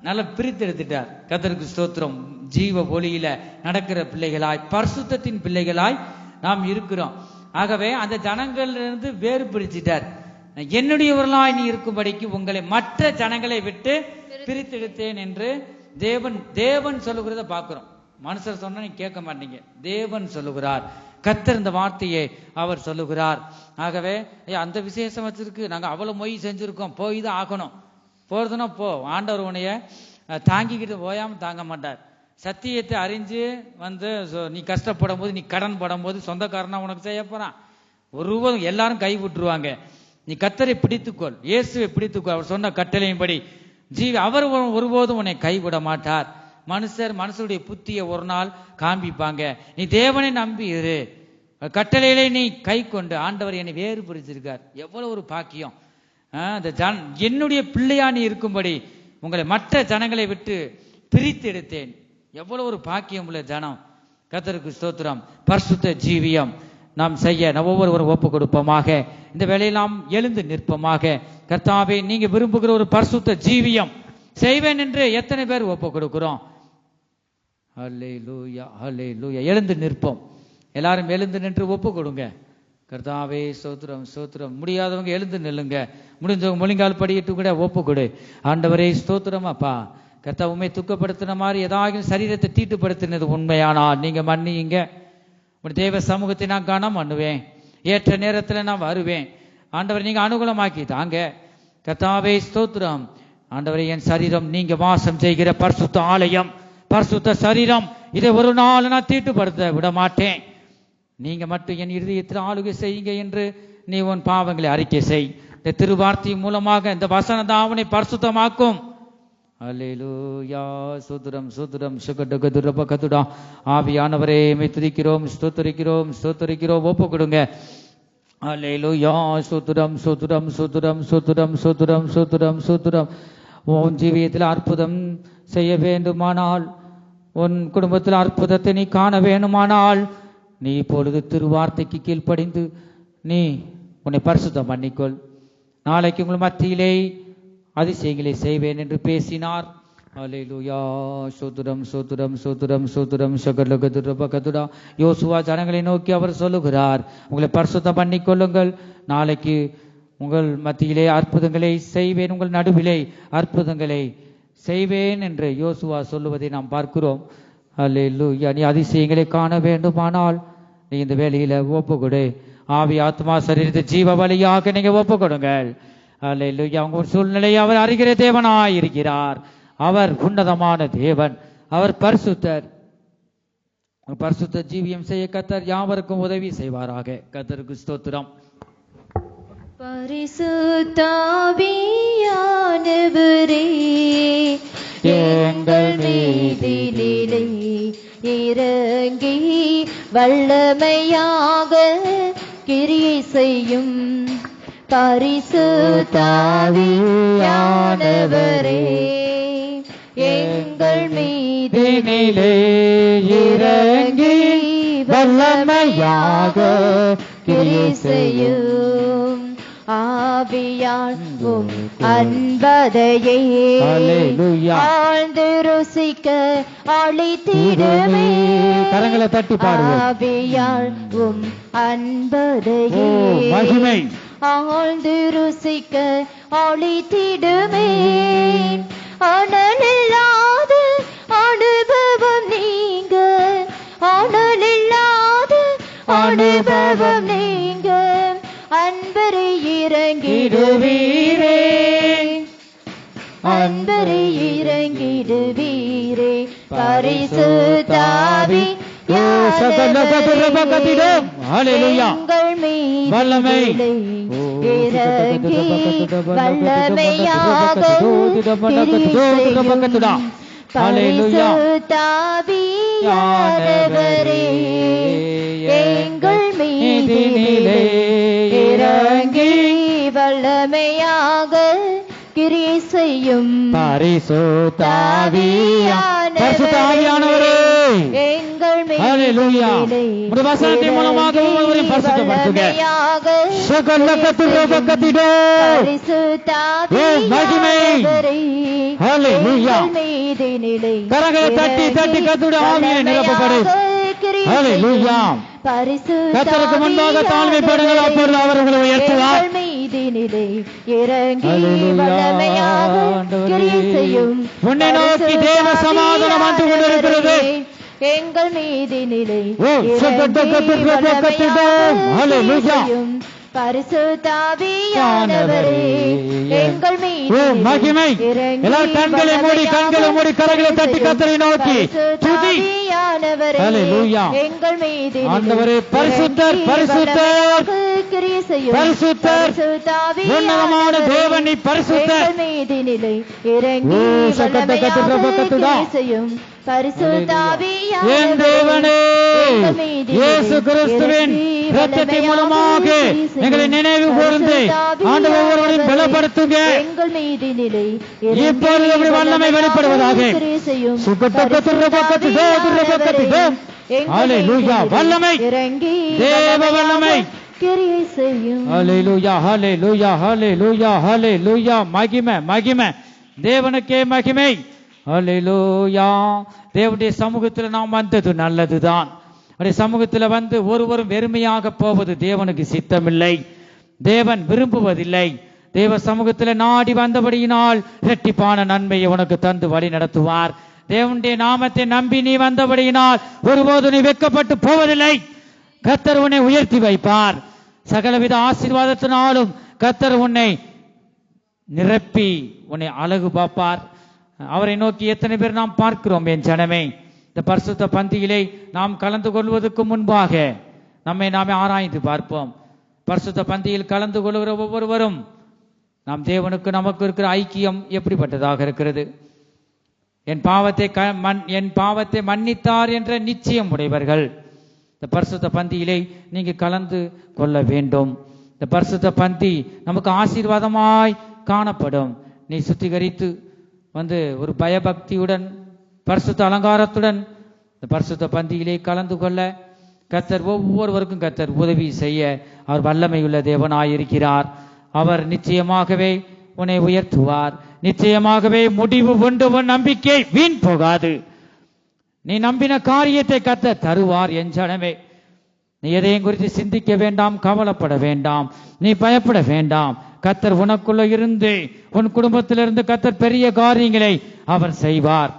நல்லா பிரித்து எடுத்துட்டார். கர்த்தருக்கு ஸ்தோத்திரம். ஜீவ ஒளியில நடக்கிற பிள்ளைகளாய், பரிசுத்தத்தின் பிள்ளைகளாய் நாம் இருக்கிறோம். ஆகவே அந்த ஜனங்களிலிருந்து வேறு பிரிச்சிட்டார். என்னுடையவர்களாய் நீ இருக்கும்படிக்கு உங்களை மற்ற ஜனங்களை விட்டு பிரித்தெடுத்தேன் என்று தேவன் சொல்லுகிறத பார்க்கிறோம். மனுஷர் சொன்னா நீ கேட்க மாட்டீங்க, தேவன் சொல்லுகிறார். கர்த்தர் இந்த வார்த்தையை அவர் சொல்லுகிறார். ஆகவே அந்த விசேஷம் வச்சிருக்கு, நாங்க அவ்வளவு மொய் செஞ்சிருக்கோம், போய் தான் ஆகணும், போறதுன்னா போ. ஆண்டவர் உன்னைய தாங்கிக்கிட்டு போயாம தாங்க மாட்டார். சத்தியத்தை அறிஞ்சு நீ கஷ்டப்படும் போது, நீ கடன் படும் போது சொந்தக்காரனா உனக்கு செய்ய போறான். ஒருவரும் எல்லாரும் கை விட்டுருவாங்க. நீ கர்த்தரை பிடித்துக்கொள், இயேசுவை பிடித்துக்கொள், அவர் சொன்ன கட்டளையின்படி அவர் ஒருபோதும் உன்னை கைவிட மாட்டார். மனுஷருடைய புத்தியை ஒரு நாள் காண்பிப்பாங்க. நீ தேவனை நம்பி இரு, கட்டளையிலே நீ கை கொண்டு. ஆண்டவர் என்னை வேறு பிரிச்சிருக்கார். எவ்வளவு ஒரு பாக்கியம்! என்னுடைய பிள்ளையா நீ இருக்கும்படி உங்களை மற்ற ஜனங்களை விட்டு பிரித்து எடுத்தேன். எவ்வளவு ஒரு பாக்கியம் உள்ள ஜனம்! கர்த்தருக்கு ஸ்தோத்திரம். பரிசுத்த ஜீவியம். நாம் செய்ய நாம் ஒவ்வொருவரும் ஒப்பு கொடுப்போமாக. இந்த வேளையில் நாம் எழுந்து நிற்போமாக. கர்த்தாவே, நீங்க விரும்புகிற ஒரு பரிசுத்த ஜீவியம் செய்வேன் என்று எத்தனை பேர் ஒப்பு கொடுக்கிறோம்? ஹல்லேலூயா, ஹல்லேலூயா. எழுந்து நிற்போம். எல்லாரும் எழுந்து நின்று ஒப்பு கொடுங்க. கர்த்தாவே ஸ்தோத்திரம், ஸ்தோத்திரம். முடியாதவங்க எழுந்து நில்லுங்க. முடிஞ்சவங்க முழங்கால் படியிட்டு கூட ஒப்பு கொடு. ஆண்டவரே ஸ்தோத்திரம். அப்பா கர்த்தா, உண்மை துக்கப்படுத்தின மாதிரி ஏதாவது சரீரத்தை தீட்டுப்படுத்தினது உண்மையானால் நீங்க மன்னியுங்க. உன் தேவ சமூகத்தை நான் கனம் பண்ணுவேன். ஏற்ற நேரத்தில் நான் வருவேன். ஆண்டவரை நீங்க அனுகூலமாக்கி தாங்க. கர்த்தாவே ஸ்தோத்திரம். ஆண்டவரை, என் சரீரம் நீங்க வாசம் செய்கிற பரிசுத்த ஆலயம், பரிசுத்த சரீரம். இதை ஒரு நாள் நான் தீட்டுப்படுத்த விட மாட்டேன். நீங்க மட்டும் என் இருதயத்தில் ஆளுகை செய்யுங்க என்று நீ உன் பாவங்களை அறிக்கை செய். இந்த திருவார்த்தை மூலமாக இந்த வசனம் தான் அவனை பரிசுத்தமாக்கும். அல்லேலூயா, சூத்திரம் சூத்திரம் சுகடுகதுரபகதுடா. ஆவியானவரே, மை துதிக்கிறோம், ஸ்தோத்திரிக்கிறோம், ஸ்தோத்திரிக்கிறோம். ஒப்பு கொடுங்க. அல்லேலூயா, சூத்திரம் சூத்திரம் சூத்திரம் சூத்திரம் சூத்திரம் சூத்திரம் சூத்திரம். உன் ஜீவியத்தில் அற்புதம் செய்ய வேண்டுமானால், உன் குடும்பத்தில் அற்புதத்தை நீ காண வேண்டுமானால், நீ இப்பொழுது திருவார்த்தைக்கு கீழ்ப்படிந்து நீ உன்னை பரிசுத்தம் பண்ணிக்கொள். நாளைக்கு உங்கள் மத்தியிலே அதிசயங்களை செய்வேன் என்று பேசினார். அல்லேலூயா, சோத்திரம் சோத்திரம் சோத்திரம் சோத்திரம் சகலகதுரபகதுடா. யோசுவா ஜனங்களை நோக்கி அவர் சொல்லுகிறார், உங்களை பரிசுத்தம் பண்ணிக்கொள்ளுங்கள். நாளைக்கு உங்கள் மத்தியிலே அற்புதங்களை செய்வேன், உங்கள் நடுவிலே அற்புதங்களை செய்வேன் என்று யோசுவா சொல்லுவதை நாம் பார்க்கிறோம். அல்லேலூயா. நீ அதிசயங்களை காண வேண்டுமானால் நீ இந்த வேலையில ஒப்பு கொடு. ஆவி, ஆத்மா, சரீரத்தை ஜீவ வழியாக நீங்க ஒப்பு கொடுங்கள். அல்லேலூயா. உங்க சூழ்நிலையை அவர் அறிகிற தேவனாய் இருக்கிறார். அவர் உன்னதமான தேவன். அவர் பரிசுத்தர். பரிசுத்த ஜீவியம் செய்ய கர்த்தர் யாவருக்கும் உதவி செய்வாராக. கர்த்தருக்கு ஸ்தோத்திரம். பரிசுத்தாவியானவரே, எங்கள் மீதிலே இறங்கி வல்லமையாக கிரியை செய்யும். பரிசுத்தாவியானவரே, எங்கள் மீதிலே இறங்கி வல்லமையாக கிரியை செய்யும். ஆவியால் உம் அன்பதையே ஆழ்ந்து ருசிக்க அளித்திடுமே. கரங்களை தட்டி பாடுவோம். ஆவியால் உம் அன்பதையே ஆழ்ந்து ருசிக்க அளித்திடுமே. அனலில்லாத அனுபவம் நீங்க, அனலில்லாத அனுபவம் நீங்க. அன்பரை இறங்கிடுவீரே, அன்பரை இறங்கிடுவீரே. பரிசுத்தாவி எங்கள் மீது இறங்கி வல்லமையாக பரிசுத்தாவியானவரே, எங்கள் மீது இறங்கி வல்லமையாக கிரியை செய்யும். பரிசுத்தாவியானவரே, எங்கள் மீது மூலமாக பரிசுத்தப்படுத்துங்க. கரங்களை தட்டி தட்டி கர்த்தருடைய ஆவியை நிரப்பப்படு. ஹல்லேலூயா. கர்த்தருக்கு முன்பாக தாழ்மைப்படுங்கள், அப்பொழுது அவர் உங்களை உயர்த்துவார். உன்னை நோக்கி தேவ சமாதானம் வந்து கொண்டிருக்கிறது. எங்கள் மீது நிலை பரிசுத்தாவியானவரே, எங்கள் மீது மகிமை. எல்லா கண்களை மூடி கரங்களை தட்டி கர்த்தரை நோக்கி துதி. ஹல்லேலூயா. எங்கள் மீது ஆண்டவரே, பரிசுத்தர் பரிசுத்தர் பரிசுத்தர், உன்னதமான தேவன் நீ பரிசுத்தர். எங்கள் மீது நிலை இறங்கி செய்யும். என் தேவனே, இயேசு கிறிஸ்துவின் இரத்தத்தின் மூலமாக எங்களை நினைவு கூர்ந்து ஆண்டவர் ஒவ்வொருவரையும் பலப்படுத்துங்க. எங்கள் மீது நிலை இப்பொழுது வல்லமை வெளிப்படுவதாக. ஹalleluya. வல்லமை, இறங்கி தேவ வல்லமை, கிரியை செய்யும். ஹalleluya, ஹalleluya, ஹalleluya, ஹalleluya. மகிமை, மகிமை, தேவனுக்கே மகிமை. ஹalleluya. தேவனுடைய சமூகத்தில் நாம் வந்தது நல்லதுதான். அவருடைய சமூகத்தில் வந்து ஒருவரும் வெறுமையாக போவது தேவனுக்கு சித்தமில்லை, தேவன் விரும்புவதில்லை. தேவ சமூகத்தில் நாடி வந்தபடியினால் இரட்டிப்பான நன்மையை உனக்கு தந்து வழி நடத்துவார். தேவனுடைய நாமத்தை நம்பி நீ வந்தபடியினால் ஒருபோது நீ வெட்கப்பட்டு போவதில்லை. கர்த்தர் உன்னை உயர்த்தி வைப்பார். சகலவித ஆசீர்வாதத்தினாலும் கர்த்தர் உன்னை நிரப்பி உன்னை அழகு பார்ப்பார். அவரை நோக்கி எத்தனை பேர் நாம் பார்க்கிறோம் என் ஜனமே? இந்த பரிசுத்த பந்தியிலே நாம் கலந்து கொள்வதற்கு முன்பாக நம்மை நாமே ஆராய்ந்து பார்ப்போம். பரிசுத்த பந்தியில் கலந்து கொள்கிற ஒவ்வொருவரும் நாம் தேவனுக்கு நமக்கு இருக்கிற ஐக்கியம் எப்படிப்பட்டதாக இருக்கிறது? என் பாவத்தை மன்னித்தார் என்ற நிச்சயம் உடையவர்கள் இந்த பரிசுத்த பந்தியிலே நீங்க கலந்து கொள்ள வேண்டும். இந்த பரிசுத்த பந்தி நமக்கு ஆசீர்வாதமாய் காணப்படும். நீ சுத்திகரித்து வந்து ஒரு பயபக்தியுடன் பரிசுத்த அலங்காரத்துடன் இந்த பரிசுத்த பந்தியிலே கலந்து கொள்ள கர்த்தர் ஒவ்வொருவருக்கும் கர்த்தர் உதவி செய்ய அவர் வல்லமையுள்ள தேவனாயிருக்கிறார். அவர் நிச்சயமாகவே உன்னை உயர்த்துவார். நிச்சயமாகவே முடிவு கொண்டு உன் நம்பிக்கை வீண் போகாது. நீ நம்பின காரியத்தை கர்த்தர் தருவார் என் ஜனமே. நீ எதையும் குறித்து சிந்திக்க வேண்டாம், கவலைப்பட வேண்டாம், நீ பயப்பட வேண்டாம். கர்த்தர் உனக்குள்ள இருந்து உன் குடும்பத்திலிருந்து கர்த்தர் பெரிய காரியங்களை அவர் செய்வார்.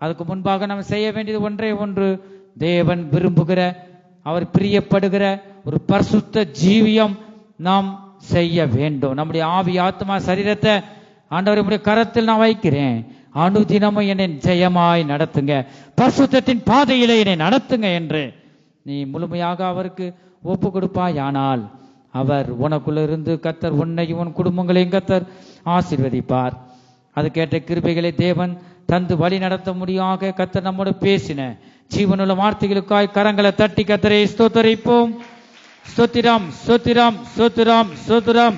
அதுக்கு முன்பாக நாம் செய்ய வேண்டியது ஒன்றே ஒன்று, தேவன் விரும்புகிற அவர் பிரியப்படுகிற ஒரு பரிசுத்த ஜீவியம் நாம் செய்ய வேண்டும். நம்முடைய ஆவி ஆத்மா சரீரத்தை ஆண்டவருடைய கரத்தில் நான் வைக்கிறேன். அனுதினமும் என்னை ஜெயமாய் நடத்துங்க, பரிசுத்தத்தின் பாதையிலே என்னை நடத்துங்க என்று நீ முழுமையாக அவருக்கு ஒப்பு கொடுப்பாயானால் அவர் உனக்குள்ள இருந்து கர்த்தர் உன்னையும் உன் குடும்பங்களையும் கர்த்தர் ஆசீர்வதிப்பார். அது கேட்ட கிருபைகளை தேவன் தந்து வழி நடத்த முடியாக கர்த்தர் நம்மோடு பேசின ஜீவனுள்ள வார்த்தைகளுக்காய் கரங்களை தட்டி கர்த்தரை ஸ்தோத்தரிப்போம். ஸ்தோத்திரம், ஸ்தோத்திரம், ஸ்தோத்திரம், ஸ்தோத்திரம்.